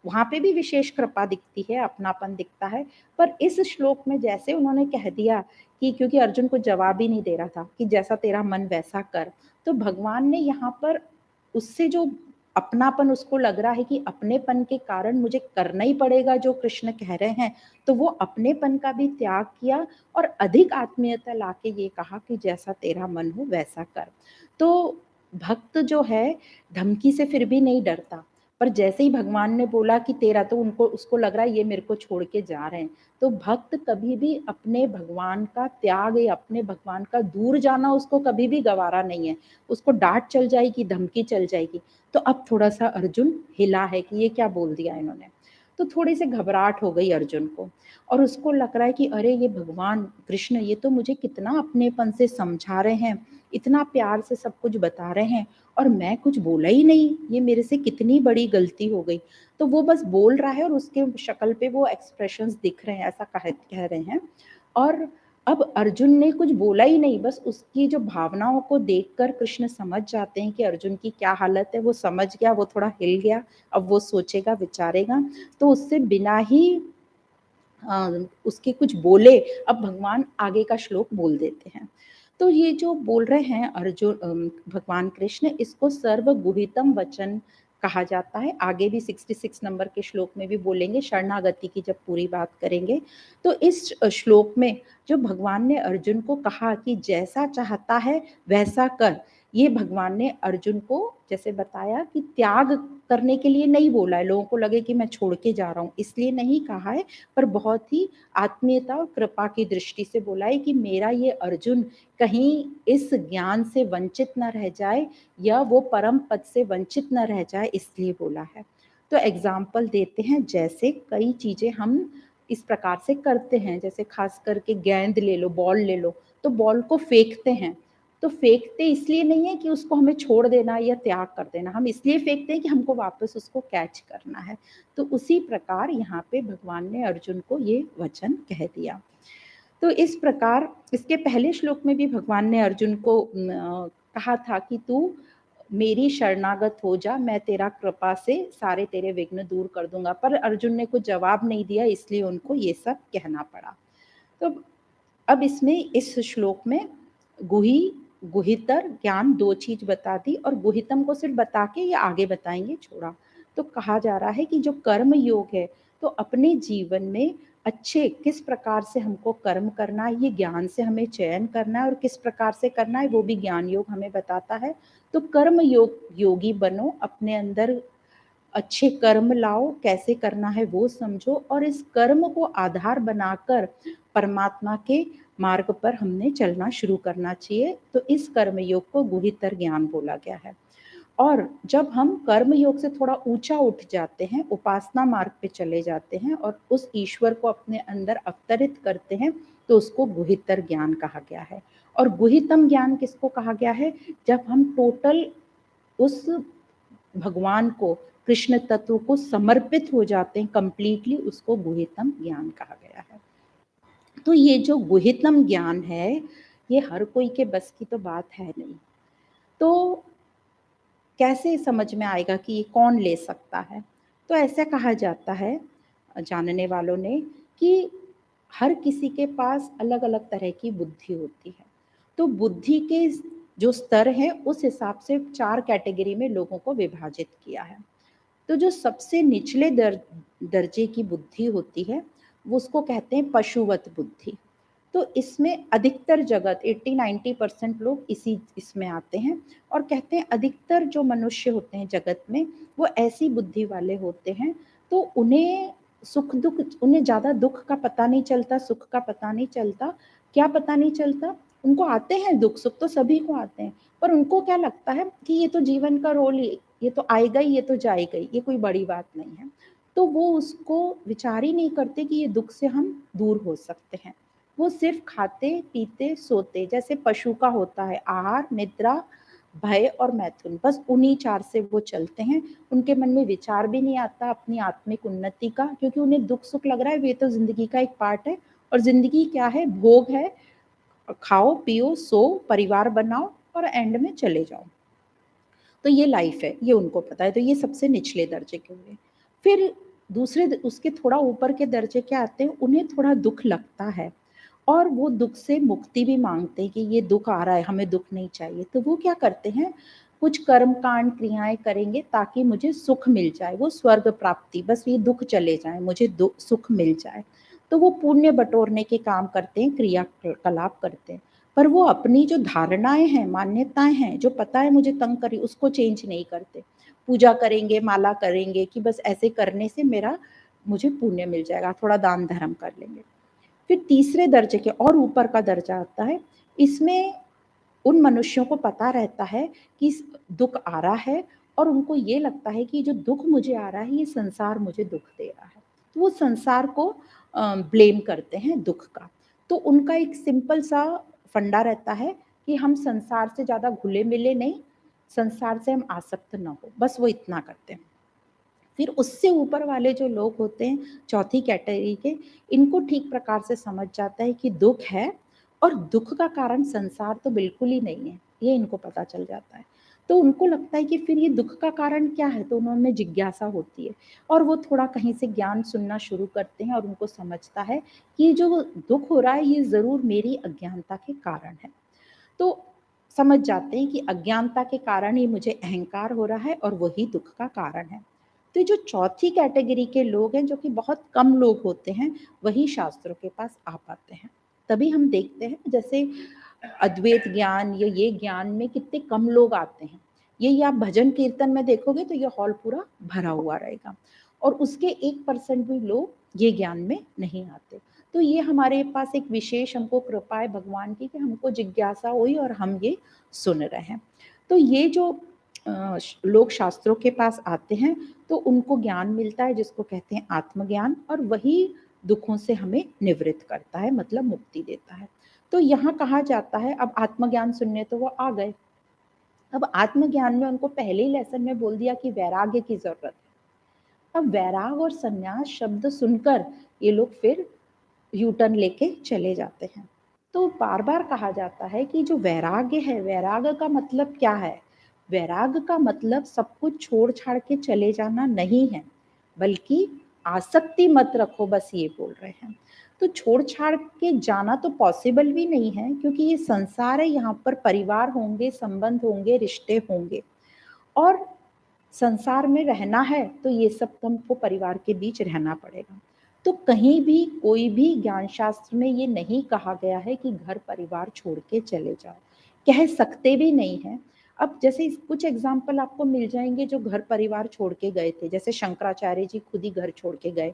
वहां पे भी विशेष कृपा दिखती है, अपनापन दिखता है। पर इस श्लोक में जैसे उन्होंने कह दिया कि, क्योंकि अर्जुन को जवाब ही नहीं दे रहा था कि जैसा तेरा मन वैसा कर, तो भगवान ने यहाँ पर उससे जो अपनापन उसको लग रहा है कि अपनेपन के कारण मुझे करना ही पड़ेगा जो कृष्ण कह रहे हैं, तो वो अपनेपन का भी त्याग किया और अधिक आत्मीयता लाके ये कहा कि जैसा तेरा मन हो वैसा कर। तो भक्त जो है धमकी से फिर भी नहीं डरता, पर जैसे ही भगवान ने बोला कि तेरा, तो उसको लग रहा है ये मेरे को छोड़ के जा रहे हैं। तो भक्त कभी भी अपने भगवान का त्याग या अपने भगवान का दूर जाना उसको कभी भी गवारा नहीं है। उसको डांट चल जाएगी, धमकी चल जाएगी। तो अब थोड़ा सा अर्जुन हिला है कि ये क्या बोल दिया इन्होंने। तो थोड़ी सी घबराहट हो गई अर्जुन को और उसको लग रहा है कि अरे ये भगवान कृष्ण ये तो मुझे कितना अपनेपन से समझा रहे हैं, इतना प्यार से सब कुछ बता रहे हैं और मैं कुछ बोला ही नहीं, ये मेरे से कितनी बड़ी गलती हो गई। तो वो बस बोल रहा है और उसके शक्ल पे वो एक्सप्रेशंस दिख रहे हैं, ऐसा कह रहे हैं। और अब अर्जुन ने कुछ बोला ही नहीं, बस उसकी जो भावनाओं को देखकर कृष्ण समझ जाते हैं कि अर्जुन की क्या हालत है। वो समझ गया, वो थोड़ा हिल गया, अब वो सोचेगा विचारेगा। तो उससे बिना ही उसके कुछ बोले अब भगवान आगे का श्लोक बोल देते हैं। तो ये जो बोल रहे हैं अर्जुन भगवान कृष्ण, इसको सर्वगुहितम वचन कहा जाता है। आगे भी 66 नंबर के श्लोक में भी बोलेंगे, शरणागति की जब पूरी बात करेंगे। तो इस श्लोक में जो भगवान ने अर्जुन को कहा कि जैसा चाहता है वैसा कर, ये भगवान ने अर्जुन को जैसे बताया कि त्याग करने के लिए नहीं बोला है, लोगों को लगे कि मैं छोड़ के जा रहा हूँ इसलिए नहीं कहा है, पर बहुत ही आत्मीयता और कृपा की दृष्टि से बोला है कि मेरा ये अर्जुन कहीं इस ज्ञान से वंचित न रह जाए या वो परम पद से वंचित न रह जाए, इसलिए बोला है। तो एग्जाम्पल देते हैं, जैसे कई चीजें हम इस प्रकार से करते हैं, जैसे खास करके गेंद ले लो, बॉल ले लो, तो बॉल को फेंकते हैं, तो फेंकते इसलिए नहीं है कि उसको हमें छोड़ देना या त्याग कर देना, हम इसलिए फेंकते हैं कि हमको वापस उसको कैच करना है। तो उसी प्रकार यहाँ पे भगवान ने अर्जुन को ये वचन कह दिया। तो इस प्रकार इसके पहले श्लोक में भी भगवान ने अर्जुन को कहा था कि तू मेरी शरणागत हो जा, मैं तेरा कृपा से सारे तेरे विघ्न दूर कर दूंगा, पर अर्जुन ने कुछ जवाब नहीं दिया, इसलिए उनको ये सब कहना पड़ा। तो अब इसमें इस श्लोक में गुही गुहितर ज्ञान दो चीज बता दी, और गुहितम को सिर्फ बता के ये आगे बताएंगे छोड़ा। तो कहा जा रहा है कि जो कर्म योग है, तो अपने जीवन में अच्छे किस प्रकार से हमको कर्म करना है, ये ज्ञान से हमें चयन करना है, और किस प्रकार से करना है वो भी ज्ञान योग हमें बताता है। तो कर्म योगी बनो, अपने अंदर अच्छे कर्म लाओ, कैसे करना है वो समझो, और इस कर्म को आधार बनाकर परमात्मा के मार्ग पर हमने चलना शुरू करना चाहिए। तो इस कर्म योग को गुहितर ज्ञान बोला गया है। और जब हम कर्म योग से थोड़ा ऊंचा उठ जाते हैं, उपासना मार्ग पे चले जाते हैं और उस ईश्वर को अपने अंदर अवतरित करते हैं, तो उसको गुहितर ज्ञान कहा गया है। और गुहितम ज्ञान किसको कहा गया है? जब हम टोटल उस भगवान को, कृष्ण तत्व को समर्पित हो जाते हैं कंप्लीटली, उसको गुहितम ज्ञान कहा गया है। तो ये जो गुहितम ज्ञान है, ये हर कोई के बस की तो बात है नहीं। तो कैसे समझ में आएगा कि ये कौन ले सकता है? तो ऐसा कहा जाता है जानने वालों ने कि हर किसी के पास अलग अलग तरह की बुद्धि होती है। तो बुद्धि के जो स्तर है, उस हिसाब से 4 कैटेगरी में लोगों को विभाजित किया है। तो जो सबसे निचले दर्जे की बुद्धि होती है, वो उसको कहते हैं पशुवत बुद्धि। तो इसमें अधिकतर जगत 80-90% लोग इसमें आते हैं, और कहते हैं अधिकतर जो मनुष्य होते हैं जगत में, वो ऐसी बुद्धि वाले होते हैं। तो उन्हें सुख दुख, उन्हें ज़्यादा दुख का पता नहीं चलता, सुख का पता नहीं चलता। क्या पता नहीं चलता? उनको आते हैं दुख सुख, तो सभी को आते हैं, पर उनको क्या लगता है कि ये तो जीवन का रोल, ये तो आएगा ही, ये तो जाएगा ही, ये कोई बड़ी बात नहीं है। तो वो उसको विचार ही नहीं करते कि ये दुख से हम दूर हो सकते हैं। वो सिर्फ खाते पीते सोते, जैसे पशु का होता है आहार निद्रा भय और मैथुन, बस उन्हीं 4 से वो चलते हैं। उनके मन में विचार भी नहीं आता अपनी आत्मिक उन्नति का, क्योंकि उन्हें दुख सुख लग रहा है, वे तो जिंदगी का एक पार्ट है। और जिंदगी क्या है? भोग है, खाओ पियो सो, परिवार बनाओ और एंड में चले जाओ। तो ये लाइफ है, ये उनको पता है। तो ये सबसे निचले दर्जे के हुए। फिर दूसरे उसके थोड़ा ऊपर के दर्जे क्या आते हैं, उन्हें थोड़ा दुख लगता है और वो दुख से मुक्ति भी मांगते हैं कि ये दुख आ रहा है, हमें दुख नहीं चाहिए। तो वो क्या करते हैं, कुछ कर्म कांड क्रियाएं करेंगे ताकि मुझे सुख मिल जाए, वो स्वर्ग प्राप्ति, बस ये दुख चले जाए, मुझे सुख मिल जाए। तो वो पुण्य बटोरने के काम करते हैं, क्रियाकलाप करते हैं, पर वो अपनी जो धारणाएं हैं, मान्यताएं हैं, जो पता है मुझे तंग करी, उसको चेंज नहीं करते। पूजा करेंगे, माला करेंगे कि बस ऐसे करने से मुझे पुण्य मिल जाएगा, थोड़ा दान धर्म कर लेंगे। फिर तीसरे दर्जे के और ऊपर का दर्जा आता है, इसमें उन मनुष्यों को पता रहता है कि दुख आ रहा है, और उनको ये लगता है कि जो दुख मुझे आ रहा है, ये संसार मुझे दुख दे रहा है। तो वो संसार को ब्लेम करते हैं दुख का। तो उनका एक सिंपल सा फंडा रहता है कि हम संसार से ज़्यादा घुले मिले नहीं, संसार से हम आसक्त ना हो, बस वो इतना करते हैं। फिर उससे ऊपर वाले जो लोग होते हैं, चौथी कैटेगरी के, इनको ठीक प्रकार से समझ जाता है कि दुख है और दुख का कारण संसार तो बिल्कुल ही नहीं है, ये इनको पता चल जाता है। तो उनको लगता है कि फिर ये दुख का कारण क्या है, तो उन्होंने जिज्ञासा होती है और वो थोड़ा कहीं से ज्ञान सुनना शुरू करते हैं, और उनको समझता है कि जो दुख हो रहा है ये जरूर मेरी अज्ञानता के कारण है। तो समझ जाते हैं कि अज्ञानता के कारण ही मुझे अहंकार हो रहा है और वही दुख का कारण है। तो जो चौथी कैटेगरी के लोग हैं, जो कि बहुत कम लोग होते हैं, वही शास्त्रों के पास आ पाते हैं। तभी हम देखते हैं जैसे अद्वैत ज्ञान या ये ज्ञान में कितने कम लोग आते हैं, यही आप भजन कीर्तन में देखोगे तो ये हॉल पूरा भरा हुआ रहेगा, और उसके 1% भी लोग ये ज्ञान में नहीं आते। तो ये हमारे पास एक विशेष हमको कृपा है भगवान की कि हमको जिज्ञासा हुई और हम ये सुन रहे हैं। तो ये जो लोग शास्त्रों के पास आते हैं तो उनको ज्ञान मिलता है जिसको कहते हैं आत्मज्ञान, और वही दुखों से हमें निवृत्त करता है, मतलब मुक्ति देता है। तो यहाँ कहा जाता है, अब आत्मज्ञान सुनने तो वो आ गए, अब आत्मज्ञान में उनको पहले ही लेसन में बोल दिया कि वैराग्य की जरूरत है। अब वैराग और संन्यास शब्द सुनकर ये लोग फिर यू टर्न लेके चले जाते हैं। तो बार बार कहा जाता है कि जो वैराग्य है, वैराग्य का मतलब क्या है? वैराग्य का मतलब सब कुछ छोड़ छाड़ के चले जाना नहीं है, बल्कि आसक्ति मत रखो, बस ये बोल रहे हैं। तो छोड़ छाड़ के जाना तो पॉसिबल भी नहीं है, क्योंकि ये संसार है, यहाँ पर परिवार होंगे, संबंध होंगे, रिश्ते होंगे, और संसार में रहना है तो ये सब हमको परिवार के बीच रहना पड़ेगा। तो कहीं भी कोई भी ज्ञान शास्त्र में ये नहीं कहा गया है कि घर परिवार छोड़ के चले जाओ, कह सकते भी नहीं है। अब जैसे कुछ एग्जाम्पल आपको मिल जाएंगे जो घर परिवार छोड़ के गए थे, जैसे शंकराचार्य जी खुद ही घर छोड़ के गए,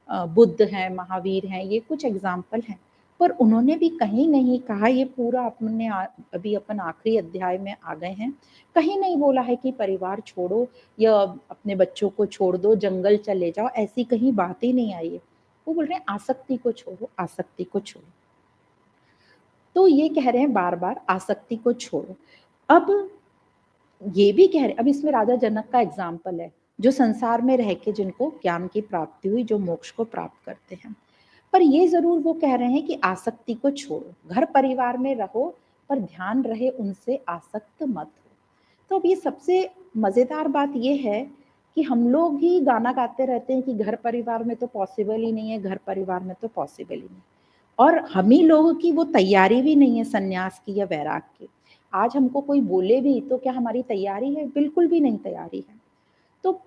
बुद्ध हैं, महावीर हैं, ये कुछ एग्जाम्पल हैं। पर उन्होंने भी कहीं नहीं कहा, ये पूरा अपने अभी अपन आखिरी अध्याय में आ गए हैं, कहीं नहीं बोला है कि परिवार छोड़ो या अपने बच्चों को छोड़ दो, जंगल चले जाओ, ऐसी कहीं बात ही नहीं आई है। वो बोल रहे हैं आसक्ति को छोड़ो, आसक्ति को छोड़ो। तो ये कह रहे हैं बार बार आसक्ति को छोड़ो। अब ये भी कह रहे, अब इसमें राजा जनक का एग्जाम्पल है, जो संसार में रह के जिनको ज्ञान की प्राप्ति हुई, जो मोक्ष को प्राप्त करते हैं। पर ये जरूर वो कह रहे हैं कि आसक्ति को छोड़ो, घर परिवार में रहो पर ध्यान रहे उनसे आसक्त मत हो। तो अब ये सबसे मजेदार बात ये है कि हम लोग ही गाना गाते रहते हैं कि घर परिवार में तो पॉसिबल ही नहीं है, घर परिवार में तो पॉसिबल ही नहीं, और हम ही लोगों की वो तैयारी भी नहीं है सन्यास की या वैराग की। आज हमको कोई बोले भी तो क्या हमारी तैयारी है? बिल्कुल भी नहीं तैयारी है। तो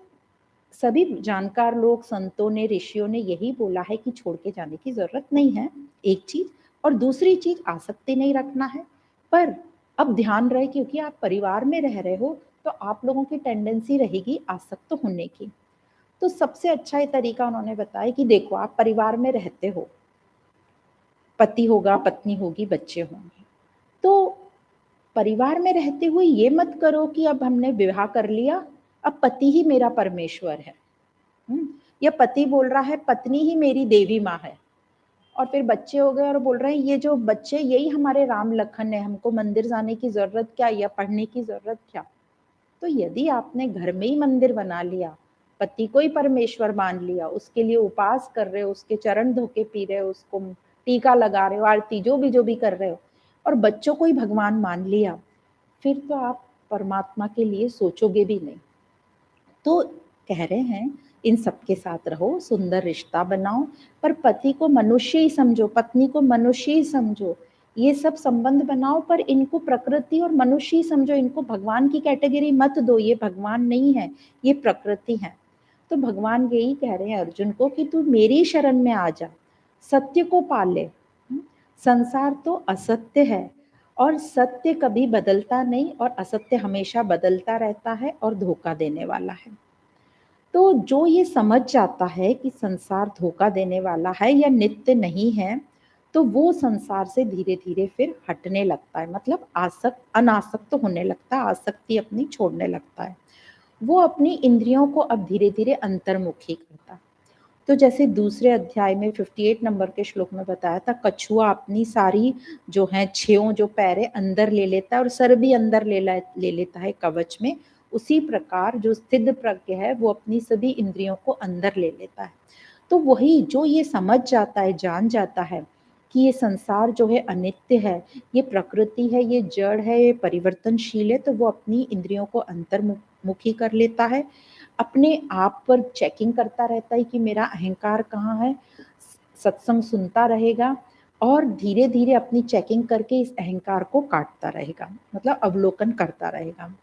सभी जानकार लोग, संतों ने, ऋषियों ने यही बोला है कि छोड़ के जाने की जरूरत नहीं है, एक चीज, और दूसरी चीज आसक्ति नहीं रखना है। पर अब ध्यान रहे, क्योंकि आप परिवार में रह रहे हो तो आप लोगों की टेंडेंसी रहेगी आसक्त होने की। तो सबसे अच्छा ये तरीका उन्होंने बताया कि देखो, आप परिवार में रहते हो, पति होगा, पत्नी होगी, बच्चे होंगे, तो परिवार में रहते हुए ये मत करो कि अब हमने विवाह कर लिया, अब पति ही मेरा परमेश्वर है, या पति बोल रहा है पत्नी ही मेरी देवी माँ है, और फिर बच्चे हो गए और बोल रहे हैं ये जो बच्चे यही हमारे राम लखन है, हमको मंदिर जाने की जरूरत क्या या पढ़ने की जरूरत क्या। तो यदि आपने घर में ही मंदिर बना लिया, पति को ही परमेश्वर मान लिया, उसके लिए उपास कर रहे हो, उसके चरण धो के पी रहे हो, उसको टीका लगा रहे हो, आरती जो भी कर रहे हो, और बच्चों को ही भगवान मान लिया, फिर तो आप परमात्मा के लिए सोचोगे भी नहीं। तो कह रहे हैं इन सबके साथ रहो, सुंदर रिश्ता बनाओ, पर पति को मनुष्य ही समझो, पत्नी को मनुष्य ही समझो, ये सब संबंध बनाओ, पर इनको प्रकृति और मनुष्य ही समझो, इनको भगवान की कैटेगरी मत दो, ये भगवान नहीं है, ये प्रकृति है। तो भगवान यही कह रहे हैं अर्जुन को कि तू मेरी शरण में आ जा, सत्य को पाले। संसार तो असत्य है, और सत्य कभी बदलता नहीं, और असत्य हमेशा बदलता रहता है और धोखा देने वाला है। तो जो ये समझ जाता है कि संसार धोखा देने वाला है या नित्य नहीं है, तो वो संसार से धीरे धीरे फिर हटने लगता है, मतलब अनासक्त होने लगता है, आसक्ति अपनी छोड़ने लगता है। वो अपनी इंद्रियों को अब धीरे धीरे अंतर्मुखी करता है। तो जैसे दूसरे अध्याय में 58 नंबर के श्लोक में बताया था, कछुआ अपनी सारी जो है 6 जो पैरे अंदर ले लेता है और सर भी अंदर ले लेता है कवच में, उसी प्रकार जो स्थिर प्रज्ञ है वो अपनी सभी इंद्रियों को अंदर ले लेता है। तो वही जो ये समझ जाता है, जान जाता है कि ये संसार जो है अनित्य है, ये प्रकृति है, ये जड़ है, ये परिवर्तनशील है, तो वो अपनी इंद्रियों को अंतर्मुखी कर लेता है, अपने आप पर चेकिंग करता रहता है कि मेरा अहंकार कहाँ है, सत्संग सुनता रहेगा और धीरे धीरे अपनी चेकिंग करके इस अहंकार को काटता रहेगा, मतलब अवलोकन करता रहेगा।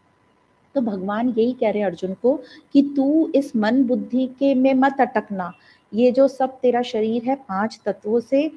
तो भगवान यही कह रहे हैं अर्जुन को कि तू इस मन बुद्धि के में मत अटकना, ये जो सब तेरा शरीर है 5 तत्वों से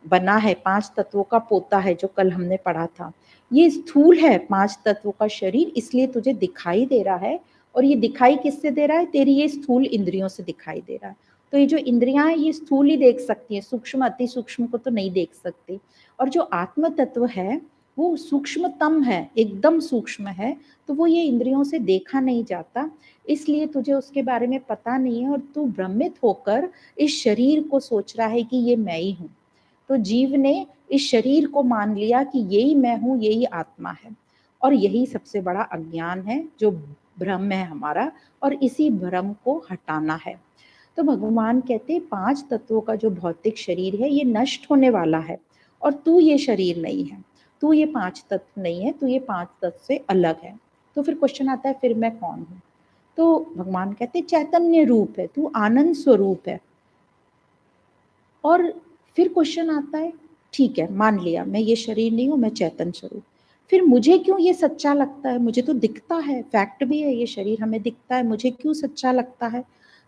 बना है, 5 तत्वों का पोता है, जो कल हमने पढ़ा था। ये स्थूल है 5 तत्वों का शरीर, इसलिए तुझे दिखाई दे रहा है। और ये दिखाई किससे दे रहा है? तेरी ये स्थूल इंद्रियों से दिखाई दे रहा है। तो ये जो इंद्रियां हैं ये स्थूल ही देख सकती है, सूक्ष्म अति सूक्ष्म को तो नहीं देख सकती। और जो आत्म तत्व है वो सूक्ष्मतम है, एकदम सूक्ष्म है, तो वो ये इंद्रियों से देखा नहीं जाता, इसलिए तुझे उसके बारे में पता नहीं है। और तू भ्रमित होकर इस शरीर को सोच रहा है कि ये मैं ही हूँ। तो जीव ने इस शरीर को मान लिया कि यही मैं हूँ, यही आत्मा है। और यही सबसे बड़ा अज्ञान है, जो भ्रम है हमारा, और इसी भ्रम को हटाना है। तो भगवान कहते हैं 5 तत्वों का जो भौतिक शरीर है ये नष्ट होने वाला है, और तू ये शरीर नहीं है, तू ये 5 तत्व नहीं है, तू ये 5 तत्व से अलग है। तो फिर क्वेश्चन आता है फिर मैं कौन हूँ? तो भगवान कहते चैतन्य रूप है, तू आनंद स्वरूप है। और फिर क्वेश्चन आता है ठीक है मान लिया मैं ये शरीर नहीं हूँ, मैं चैतन्य स्वरूप, फिर मुझे क्यों ये सच्चा लगता है? मुझे तो दिखता है, फैक्ट भी है, ये शरीर हमें दिखता है, मुझे क्यों सच्चा लगता है?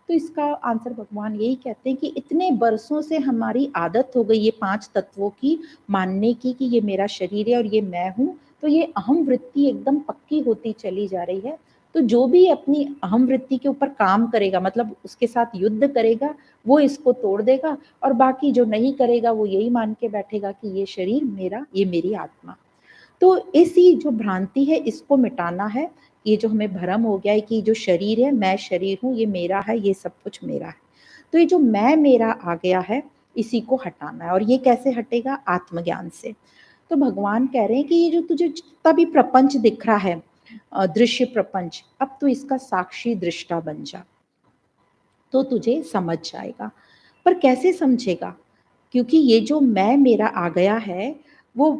तो इसका आंसर भगवान यही कहते हैं कि इतने बरसों से हमारी आदत हो गई ये 5 तत्वों की मानने की कि ये मेरा शरीर है और ये मैं हूँ, तो ये अहम वृत्ति एकदम पक्की होती चली जा रही है। तो जो भी अपनी अहम वृत्ति के ऊपर काम करेगा, मतलब उसके साथ युद्ध करेगा, वो इसको तोड़ देगा, और बाकी जो नहीं करेगा वो यही मान के बैठेगा कि ये शरीर मेरा, ये मेरी आत्मा। तो ऐसी जो भ्रांति है इसको मिटाना है। ये जो हमें भ्रम हो गया है कि जो शरीर है, मैं शरीर हूँ, ये मेरा है, ये सब कुछ मेरा है, तो ये जो मैं मेरा आ गया है इसी को हटाना है। और ये कैसे हटेगा? आत्मज्ञान से। तो भगवान कह रहे हैं कि ये जो तुझे जितना भी प्रपंच दिख रहा है, दृश्य प्रपंच, अब तू इसका साक्षी दृष्टा बन जा, तो तुझे समझ जाएगा। पर कैसे समझेगा? क्योंकि ये जो मैं मेरा आ गया है वो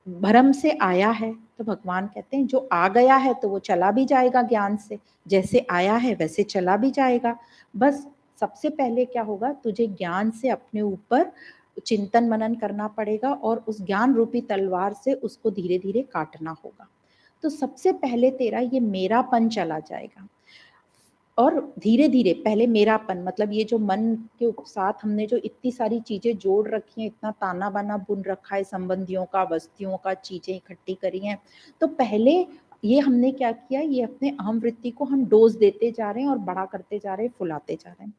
भ्रम से आया है। तो भगवान कहते हैं जो आ गया है तो वो चला भी जाएगा ज्ञान से, जैसे आया है वैसे चला भी जाएगा। बस सबसे पहले क्या होगा, तुझे ज्ञान से अपने ऊपर चिंतन मनन करना पड़ेगा और उस ज्ञान रूपी तलवार से उसको धीरे धीरे काटना होगा। तो सबसे पहले तेरा ये मेरापन चला जाएगा, और धीरे धीरे पहले मेरापन, मतलब ये जो मन के साथ हमने जो इतनी सारी चीजें जोड़ रखी हैं, इतना ताना बाना बुन रखा है संबंधियों का, वस्तुओं का, चीजें इकट्ठी करी हैं, तो पहले ये हमने क्या किया, ये अपने अहम वृत्ति को हम डोज देते जा रहे हैं और बड़ा करते जा रहे हैं, फुलाते जा रहे हैं।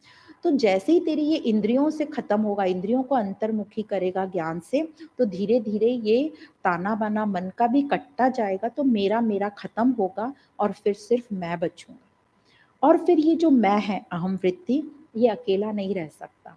तो जैसे ही तेरी ये इंद्रियों से खत्म होगा, इंद्रियों को अंतर्मुखी करेगा ज्ञान से, तो धीरे धीरे ये ताना बाना मन का भी कटता जाएगा, तो मेरा मेरा खत्म होगा और फिर सिर्फ मैं बचूंगा। और फिर ये जो मैं है अहम वृत्ति, ये अकेला नहीं रह सकता,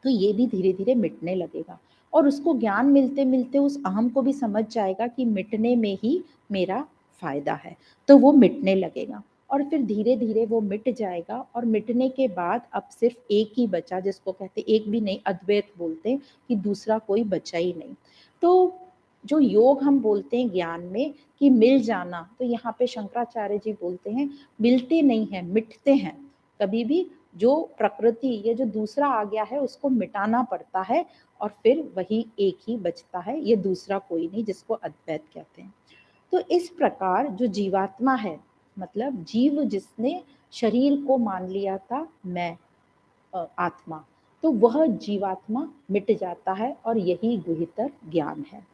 तो ये भी धीरे धीरे मिटने लगेगा। और उसको ज्ञान मिलते मिलते उस अहम को भी समझ जाएगा कि मिटने में ही मेरा फायदा है, तो वो मिटने लगेगा। और फिर धीरे धीरे वो मिट जाएगा, और मिटने के बाद अब सिर्फ एक ही बचा, जिसको कहते एक भी नहीं, अद्वैत बोलते हैं कि दूसरा कोई बचा ही नहीं। तो जो योग हम बोलते हैं ज्ञान में कि मिल जाना, तो यहाँ पे शंकराचार्य जी बोलते हैं मिलते नहीं है, मिटते हैं। कभी भी जो प्रकृति, ये जो दूसरा आ गया है उसको मिटाना पड़ता है, और फिर वही एक ही बचता है, ये दूसरा कोई नहीं, जिसको अद्वैत कहते हैं। तो इस प्रकार जो जीवात्मा है, मतलब जीव जिसने शरीर को मान लिया था मैं आत्मा, तो वह जीवात्मा मिट जाता है, और यही गुहितर ज्ञान है।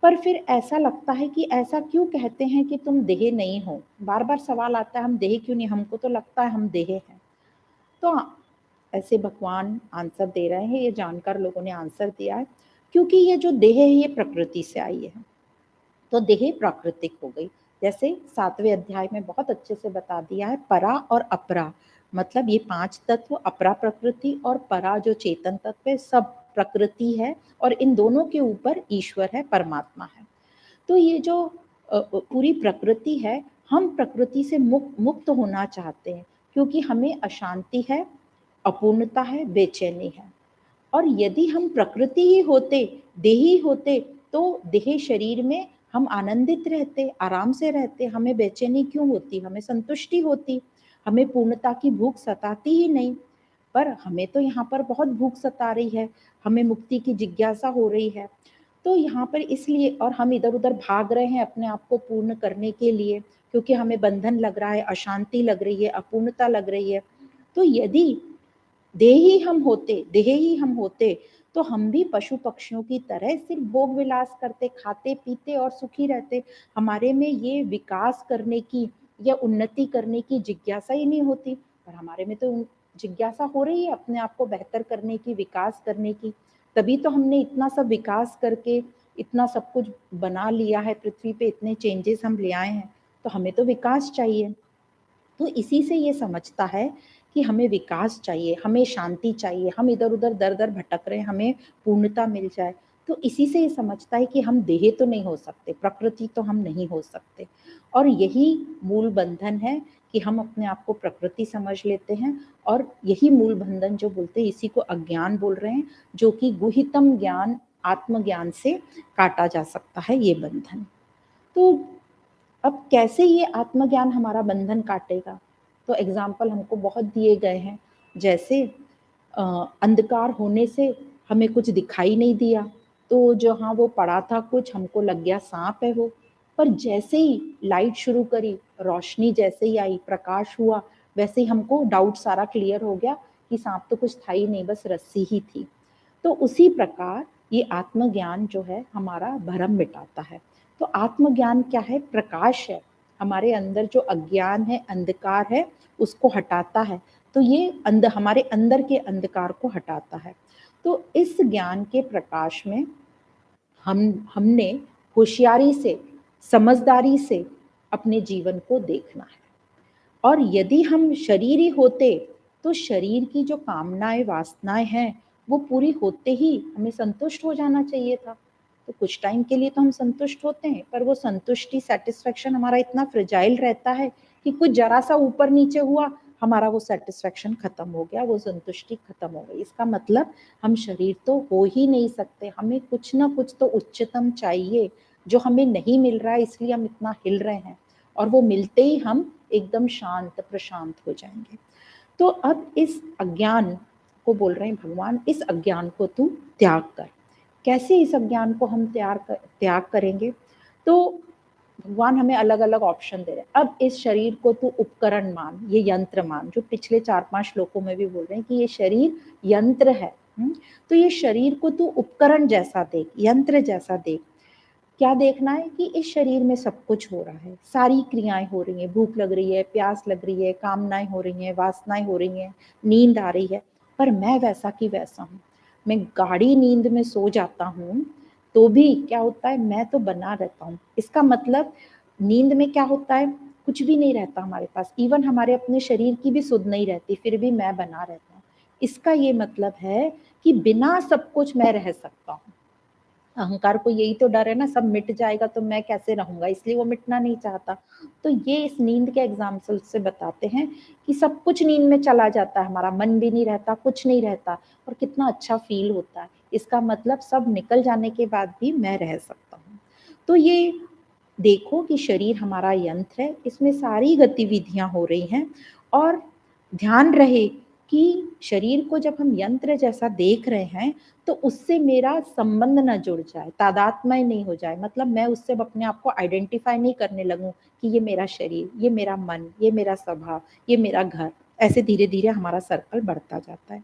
पर फिर ऐसा लगता है कि ऐसा क्यों कहते हैं कि तुम देह नहीं हो? बार बार सवाल आता है हम देह क्यों नहीं, हमको तो लगता है हम देह हैं। तो ऐसे भगवान आंसर दे रहे हैं, ये जानकर लोगों ने आंसर दिया है, क्योंकि ये जो देह है ये प्रकृति से आई है, तो देह प्राकृतिक हो गई। जैसे 7वें अध्याय में बहुत अच्छे से बता दिया है, परा और अपरा, मतलब ये 5 तत्व, अपरा प्रकृति और परा जो चेतन तत्व है, सब प्रकृति है, और इन दोनों के ऊपर ईश्वर है, परमात्मा है। तो ये जो पूरी प्रकृति है, हम प्रकृति से मुक्त होना चाहते हैं, क्योंकि हमें अशांति है, अपूर्णता है, बेचैनी है। और यदि हम प्रकृति ही होते, देही होते, तो देह शरीर में हम आनंदित रहते, आराम से रहते, हमें बेचैनी क्यों होती, हमें संतुष्टि होती, हमें पूर्णता की भूख सताती ही नहीं। पर हमें तो यहाँ पर बहुत भूख सता रही है, हमें मुक्ति की जिज्ञासा हो रही है। तो यहाँ पर इसलिए, और हम इधर उधर भाग रहे हैं अपने आप को पूर्ण करने के लिए, क्योंकि हमें बंधन लग रहा है, अशांति लग रही है, अपूर्णता लग रही है। तो यदि देह ही हम होते, तो हम भी पशु पक्षियों की तरह सिर्फ भोग विलास करते, खाते पीते और सुखी रहते। हमारे में ये विकास करने की या उन्नति करने की जिज्ञासा ही नहीं होती। पर हमारे में तो जिज्ञासा हो रही है अपने आप को बेहतर करने की, विकास करने की। तभी तो हमने इतना सब विकास करके इतना सब कुछ बना लिया है पृथ्वी पे, इतने चेंजेस हम ले आए हैं। तो हमें तो विकास चाहिए। तो इसी से ये समझता है कि हमें विकास चाहिए, हमें शांति चाहिए, हम इधर उधर दर दर भटक रहे हैं, हमें पूर्णता मिल जाए। तो इसी से ये समझता है कि हम देह तो नहीं हो सकते, प्रकृति तो हम नहीं हो सकते। और यही मूल बंधन है कि हम अपने आप को प्रकृति समझ लेते हैं। और यही मूल बंधन जो बोलते हैं, इसी को अज्ञान बोल रहे हैं, जो कि गुहितम ज्ञान, आत्मज्ञान से काटा जा सकता है ये बंधन। तो अब कैसे ये आत्मज्ञान हमारा बंधन काटेगा? तो एग्जाम्पल हमको बहुत दिए गए हैं। जैसे अंधकार होने से हमें कुछ दिखाई नहीं दिया, तो जहाँ वो पड़ा था कुछ, हमको लग गया सांप है वो। पर जैसे ही लाइट शुरू करी, रोशनी जैसे ही आई, प्रकाश हुआ, वैसे ही हमको डाउट सारा क्लियर हो गया कि सांप तो कुछ था ही नहीं, बस रस्सी ही थी। तो उसी प्रकार ये आत्मज्ञान जो है हमारा भरम मिटाता है। तो आत्मज्ञान क्या है? प्रकाश है। हमारे अंदर जो अज्ञान है, अंधकार है, उसको हटाता है। तो ये हमारे अंदर के अंधकार को हटाता है। तो इस ज्ञान के प्रकाश में हमने होशियारी से, समझदारी से अपने जीवन को देखना है। और यदि हम शरीरी होते तो शरीर की जो कामनाएं, वासनाएं हैं, वो पूरी होते ही हमें संतुष्ट हो जाना चाहिए था। तो कुछ टाइम के लिए तो हम संतुष्ट होते हैं, पर वो संतुष्टि, सेटिस्फेक्शन हमारा इतना फ्रेजाइल रहता है कि कुछ जरा सा ऊपर नीचे हुआ, हमारा वो सेटिस्फेक्शन खत्म हो गया, वो संतुष्टि खत्म हो गई। इसका मतलब हम शरीर तो हो ही नहीं सकते, हमें कुछ ना कुछ तो उच्चतम चाहिए, जो हमें नहीं मिल रहा है, इसलिए हम इतना हिल रहे हैं। और वो मिलते ही हम एकदम शांत प्रशांत हो जाएंगे। तो अब इस अज्ञान को बोल रहे हैं भगवान, इस अज्ञान को तू त्याग कर। कैसे इस अज्ञान को हम त्याग करेंगे? तो भगवान हमें अलग अलग ऑप्शन दे रहे हैं। अब इस शरीर को तू उपकरण मान, ये यंत्र मान, जो पिछले 4-5 श्लोकों में भी बोल रहे हैं कि ये शरीर यंत्र है। तो ये शरीर को तू उपकरण जैसा देख, यंत्र जैसा देख। क्या देखना है? कि इस शरीर में सब कुछ हो रहा है, सारी क्रियाएं हो रही हैं, भूख लग रही है, प्यास लग रही है, कामनाएं हो रही हैं, वासनाएं हो रही हैं, नींद आ रही है, पर मैं वैसा की वैसा हूँ। मैं गाढ़ी नींद में सो जाता हूँ तो भी क्या होता है? मैं तो बना रहता हूँ। इसका मतलब नींद में क्या होता है? कुछ भी नहीं रहता हमारे पास, इवन हमारे अपने शरीर की भी सुध नहीं रहती, फिर भी मैं बना रहता हूँ। इसका ये मतलब है कि बिना सब कुछ मैं रह सकता हूँ। अहंकार को यही तो डर है ना, सब मिट जाएगा तो मैं कैसे रहूंगा, इसलिए वो मिटना नहीं चाहता। तो ये इस नींद के एग्जाम्पल से बताते हैं कि सब कुछ नींद में चला जाता है, हमारा मन भी नहीं रहता, कुछ नहीं रहता, और कितना अच्छा फील होता है। इसका मतलब सब निकल जाने के बाद भी मैं रह सकता हूँ। तो ये देखो कि शरीर हमारा यंत्र है, इसमें सारी गतिविधियां हो रही हैं। और ध्यान रहे कि शरीर को जब हम यंत्र जैसा देख रहे हैं तो उससे मेरा संबंध न जुड़ जाए, तादात्म्य नहीं हो जाए। मतलब मैं उससे अपने आप को आइडेंटिफाई नहीं करने लगूं कि ये मेरा शरीर, ये मेरा मन, ये मेरा स्वभाव, ये मेरा घर। ऐसे धीरे धीरे हमारा सर्कल बढ़ता जाता है।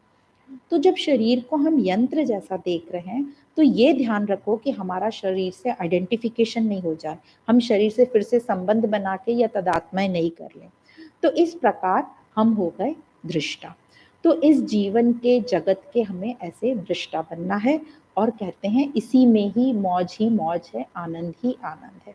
तो जब शरीर को हम यंत्र जैसा देख रहे हैं तो ये ध्यान रखो कि हमारा शरीर से आइडेंटिफिकेशन नहीं हो जाए, हम शरीर से फिर से संबंध बना के या तादात्म्य नहीं कर लें। तो इस प्रकार हम हो गए दृष्टा। तो इस जीवन के जगत के हमें ऐसे दृष्टा बनना है। और कहते हैं इसी में ही मौज है, आनंद ही आनंद है।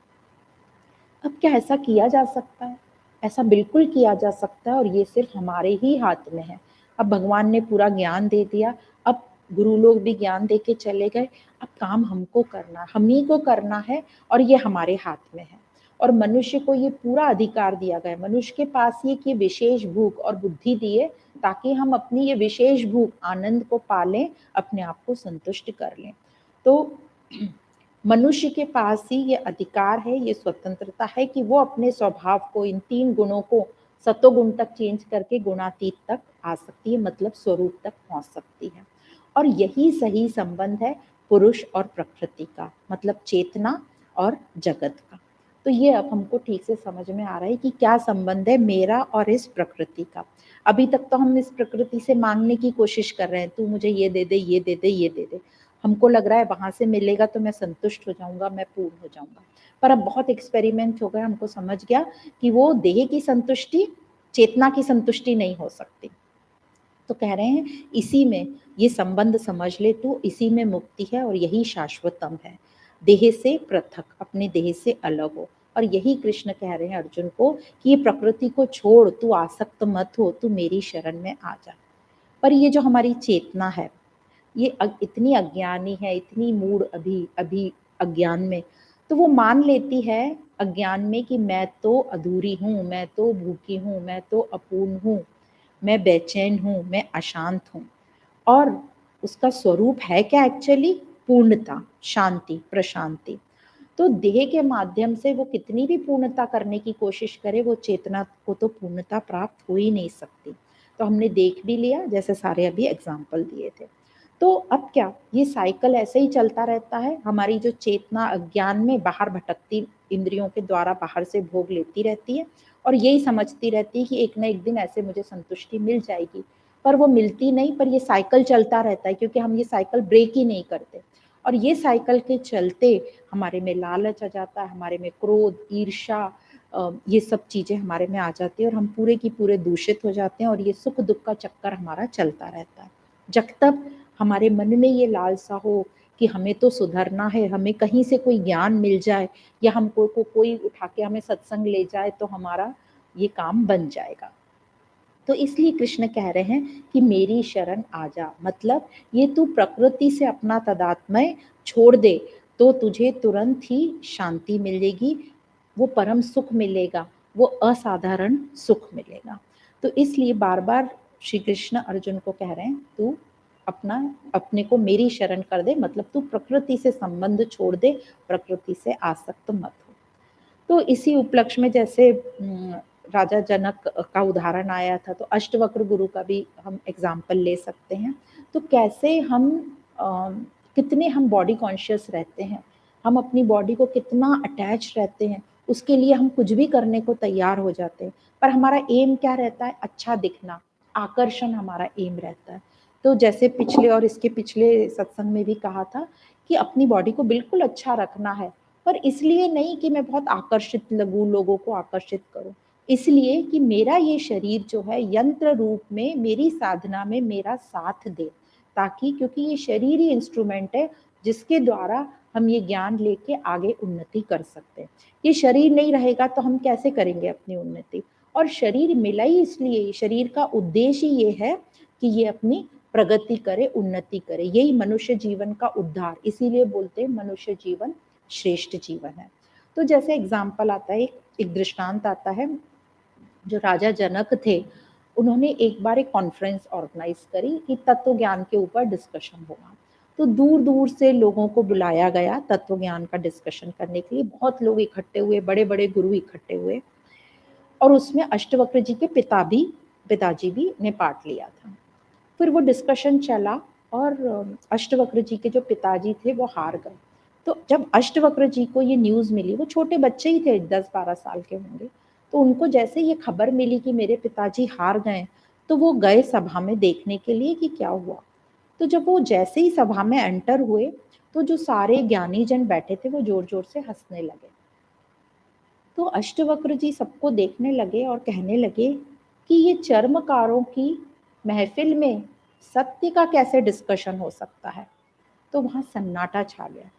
अब क्या ऐसा किया जा सकता है? ऐसा बिल्कुल किया जा सकता है, और ये सिर्फ हमारे ही हाथ में है। अब भगवान ने पूरा ज्ञान दे दिया, अब गुरु लोग भी ज्ञान दे के चले गए, अब काम हमको करना, हम ही को करना है, और ये हमारे हाथ में है। और मनुष्य को ये पूरा अधिकार दिया गया है, मनुष्य के पास ये विशेष भूख और बुद्धि दिए ताकि हम अपनी ये विशेष भूख, आनंद को पालें, अपने आप को संतुष्ट कर लें। तो मनुष्य के पास ही ये अधिकार है, ये स्वतंत्रता है कि वो अपने स्वभाव को, इन 3 गुणों को सतोगुण तक चेंज करके गुणातीत तक आ सकती है, मतलब स्वरूप तक पहुंच सकती है। और यही सही संबंध है पुरुष और प्रकृति का, मतलब चेतना और जगत का। तो ये अब हमको ठीक से समझ में आ रहा है कि क्या संबंध है मेरा और इस प्रकृति का। अभी तक तो हम इस प्रकृति से मांगने की कोशिश कर रहे हैं, तू मुझे ये दे दे, ये दे दे, ये दे दे। हमको लग रहा है वहां से मिलेगा तो मैं संतुष्ट हो जाऊंगा, मैं पूर्ण हो जाऊंगा। पर अब बहुत एक्सपेरिमेंट हो गए, हमको समझ गया कि वो देह की संतुष्टि चेतना की संतुष्टि नहीं हो सकती। तो कह रहे हैं इसी में ये संबंध समझ ले तू, इसी में मुक्ति है और यही शाश्वतम है, देह से पृथक, अपने देह से अलग हो। और यही कृष्ण कह रहे हैं अर्जुन को कि ये प्रकृति को छोड़, तू आसक्त मत हो, तू मेरी शरण में आ जा। पर ये जो हमारी चेतना है ये इतनी अज्ञानी है, इतनी मूढ़ अभी अभी अज्ञान में, तो वो मान लेती है अज्ञान में कि मैं तो अधूरी हूँ, मैं तो भूखी हूँ, मैं तो अपूर्ण हूँ, मैं बेचैन हूँ, मैं अशांत हूँ। और उसका स्वरूप है क्या एक्चुअली? पूर्णता, शांति, प्रशांति। तो देह के माध्यम से वो कितनी भी पूर्णता करने की कोशिश करे, वो चेतना को तो पूर्णता प्राप्त हो ही नहीं सकती। तो हमने देख भी लिया, जैसे सारे अभी एग्जाम्पल दिए थे। तो अब क्या, ये साइकिल ऐसे ही चलता रहता है। हमारी जो चेतना अज्ञान में बाहर भटकती, इंद्रियों के द्वारा बाहर से भोग लेती रहती है और यही समझती रहती है कि एक ना एक दिन ऐसे मुझे संतुष्टि मिल जाएगी, पर वो मिलती नहीं। पर ये साइकिल चलता रहता है क्योंकि हम ये साइकिल ब्रेक ही नहीं करते। और ये साइकिल के चलते हमारे में लालच आ जाता है, हमारे में क्रोध, ईर्ष्या, ये सब चीजें हमारे में आ जाती है और हम पूरे की पूरे दूषित हो जाते हैं और ये सुख दुख का चक्कर हमारा चलता रहता है। जब तक हमारे मन में ये लालसा हो कि हमें तो सुधरना है, हमें कहीं से कोई ज्ञान मिल जाए या हमको कोई उठा के हमें सत्संग ले जाए तो हमारा ये काम बन जाएगा। तो इसलिए कृष्ण कह रहे हैं कि मेरी शरण आ जा, मतलब ये तू प्रकृति से अपना तादात्म्य छोड़ दे तो तुझे तुरंत ही शांति मिलेगी, वो परम सुख मिलेगा, वो असाधारण सुख मिलेगा। तो इसलिए बार बार श्री कृष्ण अर्जुन को कह रहे हैं तू अपने को मेरी शरण कर दे, मतलब तू प्रकृति से संबंध छोड़ दे, प्रकृति से आसक्त मत हो। तो इसी उपलक्ष्य में जैसे राजा जनक का उदाहरण आया था, तो अष्टवक्र गुरु का भी हम एग्जाम्पल ले सकते हैं। तो कैसे हम कितने हम बॉडी कॉन्शियस रहते हैं, हम अपनी बॉडी को कितना अटैच रहते हैं, उसके लिए हम कुछ भी करने को तैयार हो जाते हैं। पर हमारा एम क्या रहता है? अच्छा दिखना, आकर्षण हमारा एम रहता है। तो जैसे पिछले और इसके पिछले सत्संग में भी कहा था कि अपनी बॉडी को बिल्कुल अच्छा रखना है, पर इसलिए नहीं कि मैं बहुत आकर्षित लगूं, लोगों को आकर्षित करूं, इसलिए कि मेरा ये शरीर जो है यंत्र रूप में मेरी साधना में मेरा साथ दे, ताकि क्योंकि ये शरीर ही इंस्ट्रूमेंट है जिसके द्वारा हम ये ज्ञान लेके आगे उन्नति कर सकते हैं। ये शरीर नहीं रहेगा तो हम कैसे करेंगे अपनी उन्नति? और शरीर मिला ही इसलिए, शरीर का उद्देश्य ये है कि ये अपनी प्रगति करे, उन्नति करे, यही मनुष्य जीवन का उद्धार, इसीलिए बोलते हैं मनुष्य जीवन श्रेष्ठ जीवन है। तो जैसे एग्जाम्पल आता है, एक दृष्टांत आता है, जो राजा जनक थे उन्होंने एक बार एक कॉन्फ्रेंस ऑर्गेनाइज करी कि तत्व ज्ञान के ऊपर डिस्कशन होगा। तो दूर दूर से लोगों को बुलाया गया तत्व ज्ञान का डिस्कशन करने के लिए, बहुत लोग इकट्ठे हुए, बड़े बड़े गुरु इकट्ठे हुए और उसमें अष्टवक्र जी के पिताजी भी ने पार्ट लिया था। फिर वो डिस्कशन चला और अष्टवक्र जी के जो पिताजी थे वो हार गए। तो जब अष्टवक्र जी को ये न्यूज़ मिली, वो छोटे बच्चे ही थे, 10-12 साल के होंगे, तो उनको जैसे ये खबर मिली कि मेरे पिताजी हार गए, तो वो गए सभा में देखने के लिए कि क्या हुआ। तो जब वो जैसे ही सभा में एंटर हुए तो जो सारे ज्ञानी जन बैठे थे वो जोर जोर से हंसने लगे। तो अष्टवक्र जी सबको देखने लगे और कहने लगे कि ये चर्मकारों की महफिल में सत्य का कैसे डिस्कशन हो सकता है। तो वहाँ सन्नाटा छा गया।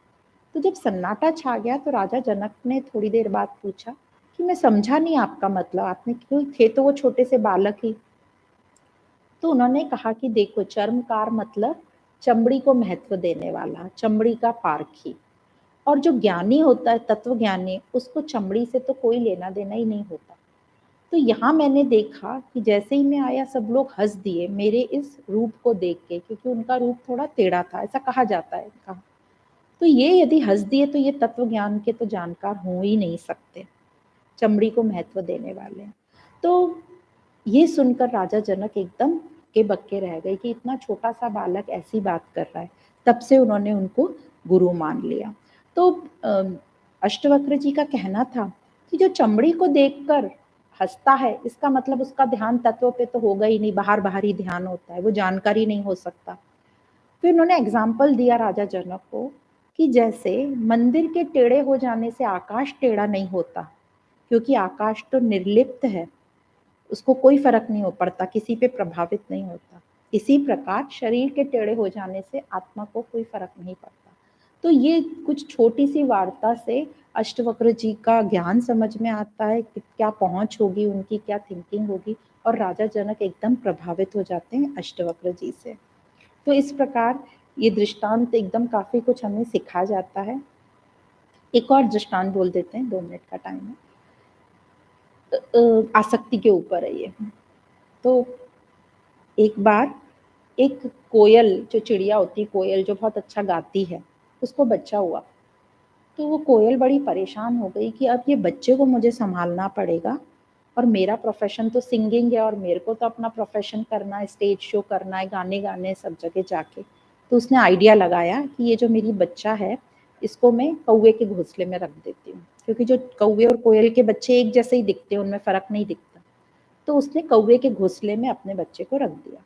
तो जब सन्नाटा छा गया तो राजा जनक ने थोड़ी देर बाद पूछा कि मैं समझा नहीं आपका मतलब, आपने क्यों, थे तो वो छोटे से बालक ही। तो उन्होंने कहा कि देखो, चर्मकार मतलब चमड़ी को महत्व देने वाला, चमड़ी का पारखी, और जो ज्ञानी होता है, तत्व ज्ञानी, उसको चमड़ी से तो कोई लेना देना ही नहीं होता। तो यहाँ मैंने देखा कि जैसे ही मैं आया सब लोग हंस दिए मेरे इस रूप को देख के, क्योंकि उनका रूप थोड़ा टेढ़ा था, ऐसा कहा जाता है। कहा तो ये यदि हंस दिए तो ये तत्व ज्ञान के तो जानकार हो ही नहीं सकते, चमड़ी को महत्व देने वाले। तो ये सुनकर राजा जनक एकदम के बक्के रह गए कि इतना छोटा सा बालक ऐसी बात कर रहा है। तब से उन्होंने उनको गुरु मान लिया। तो अष्टवक्र जी का कहना था कि जो चमड़ी को देखकर हंसता है, इसका मतलब उसका ध्यान तत्व पे तो होगा ही नहीं, बाहर बाहर ही ध्यान होता है, वो जानकारी नहीं हो सकता। फिर उन्होंने एग्जाम्पल दिया राजा जनक को कि जैसे मंदिर के टेढ़े हो जाने से आकाश टेढ़ा नहीं होता, क्योंकि आकाश तो निर्लिप्त है, उसको कोई फर्क नहीं हो पड़ता, किसी पे प्रभावित नहीं होता। इसी प्रकार शरीर के टेढ़े हो जाने से आत्मा को कोई फर्क नहीं पड़ता। तो ये कुछ छोटी सी वार्ता से अष्टवक्र जी का ज्ञान समझ में आता है कि क्या पहुंच होगी उनकी, क्या थिंकिंग होगी, और राजा जनक एकदम प्रभावित हो जाते हैं अष्टवक्र जी से। तो इस प्रकार ये दृष्टांत एकदम काफी कुछ हमें सिखा जाता है। एक और दृष्टांत बोल देते हैं, 2 मिनट का टाइम है। आसक्ति के ऊपर है ये। तो एक बार एक कोयल, जो चिड़िया होती है कोयल, जो बहुत अच्छा गाती है, उसको बच्चा हुआ। तो वो कोयल बड़ी परेशान हो गई कि अब ये बच्चे को मुझे संभालना पड़ेगा, और मेरा प्रोफेशन तो सिंगिंग है, और मेरे को तो अपना प्रोफेशन करना है, स्टेज शो करना है, गाने गाने सब जगह जाके। तो उसने आइडिया लगाया कि ये जो मेरी बच्चा है, इसको मैं कौवे के घोंसले में रख देती हूँ, क्योंकि जो कौवे और कोयल के बच्चे एक जैसे ही दिखते हैं, उनमें फर्क नहीं दिखता। तो उसने कौवे के घोंसले में अपने बच्चे को रख दिया।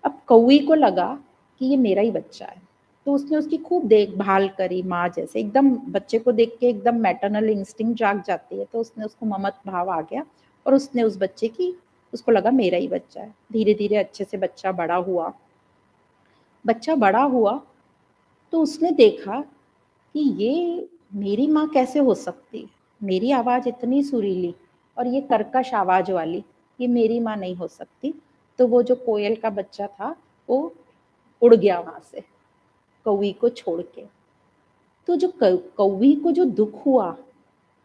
अब कौवी को लगा कि ये मेरा ही बच्चा है, तो उसने उसकी खूब देखभाल करी, माँ जैसे। एकदम बच्चे को देख के एकदम मैटरनल इंस्टिंक्ट जाग जाती है, तो उसने उसको ममत भाव आ गया, और उसने उस बच्चे की, उसको लगा मेरा ही बच्चा है। धीरे धीरे अच्छे से बच्चा बड़ा हुआ। बच्चा बड़ा हुआ तो उसने देखा कि ये मेरी माँ कैसे हो सकती है, मेरी आवाज़ इतनी सुरीली और ये कर्कश आवाज़ वाली, ये मेरी माँ नहीं हो सकती। तो वो जो कोयल का बच्चा था वो उड़ गया वहां से, कौवी को छोड़ के। तो जो कौवी को जो दुख हुआ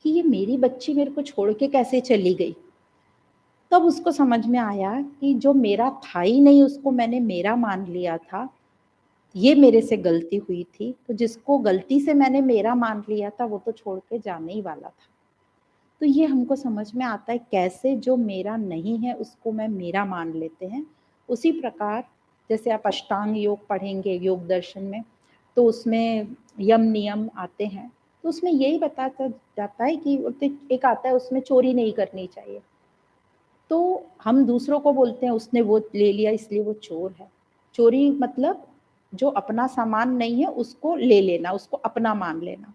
कि ये मेरी बच्ची मेरे को छोड़ के कैसे चली गई, तब उसको समझ में आया कि जो मेरा था ही नहीं, उसको मैंने मेरा मान लिया था, ये मेरे से गलती हुई थी। तो जिसको गलती से मैंने मेरा मान लिया था, वो तो छोड़ के जाने ही वाला था। तो ये हमको समझ में आता है कैसे जो मेरा नहीं है उसको मैं मेरा मान लेते हैं। उसी प्रकार जैसे आप अष्टांग योग पढ़ेंगे योग दर्शन में, तो उसमें यम नियम आते हैं, तो उसमें यही बताया जाता है कि एक आता है उसमें चोरी नहीं करनी चाहिए। तो हम दूसरों को बोलते हैं उसने वो ले लिया इसलिए वो चोर है। चोरी मतलब जो अपना सामान नहीं है उसको ले लेना, उसको अपना मान लेना।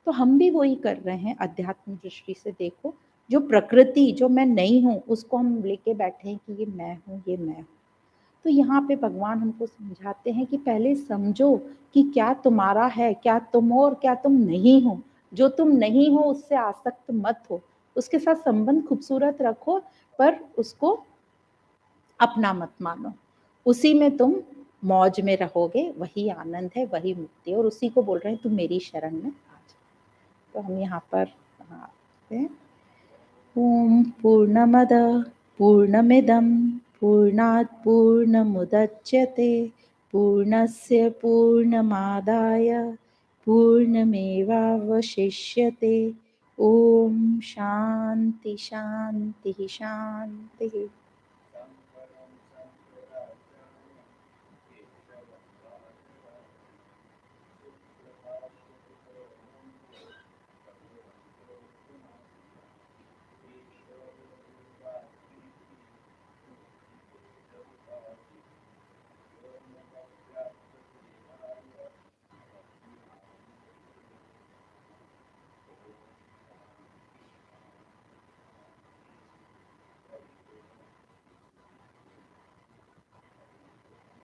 तो हम भी वही कर रहे हैं अध्यात्म दृष्टि से। देखो, जो प्रकृति, जो मैं नहीं हूँ, उसको हम लेके बैठे हैं कि ये मैं हूँ, ये मैं हूँ। तो यहाँ पे भगवान हमको समझाते हैं कि पहले समझो कि क्या तुम्हारा है, क्या तुम हो और क्या तुम नहीं हो। जो तुम नहीं हो उससे आसक्त मत हो, उसके साथ संबंध खूबसूरत रखो, पर उसको अपना मत मानो। उसी में तुम मौज में रहोगे, वही आनंद है, वही मुक्ति है, और उसी को बोल रहे हैं तुम मेरी शरण में आ जाओ। तो हम यहाँ पर ओम पूर्णमद पूर्णमिदं पूर्णात् पूर्णमुदच्यते पूर्णस्य पूर्णमादाय पूर्णमेवावशिष्यते। ओम शांति शांति शांति।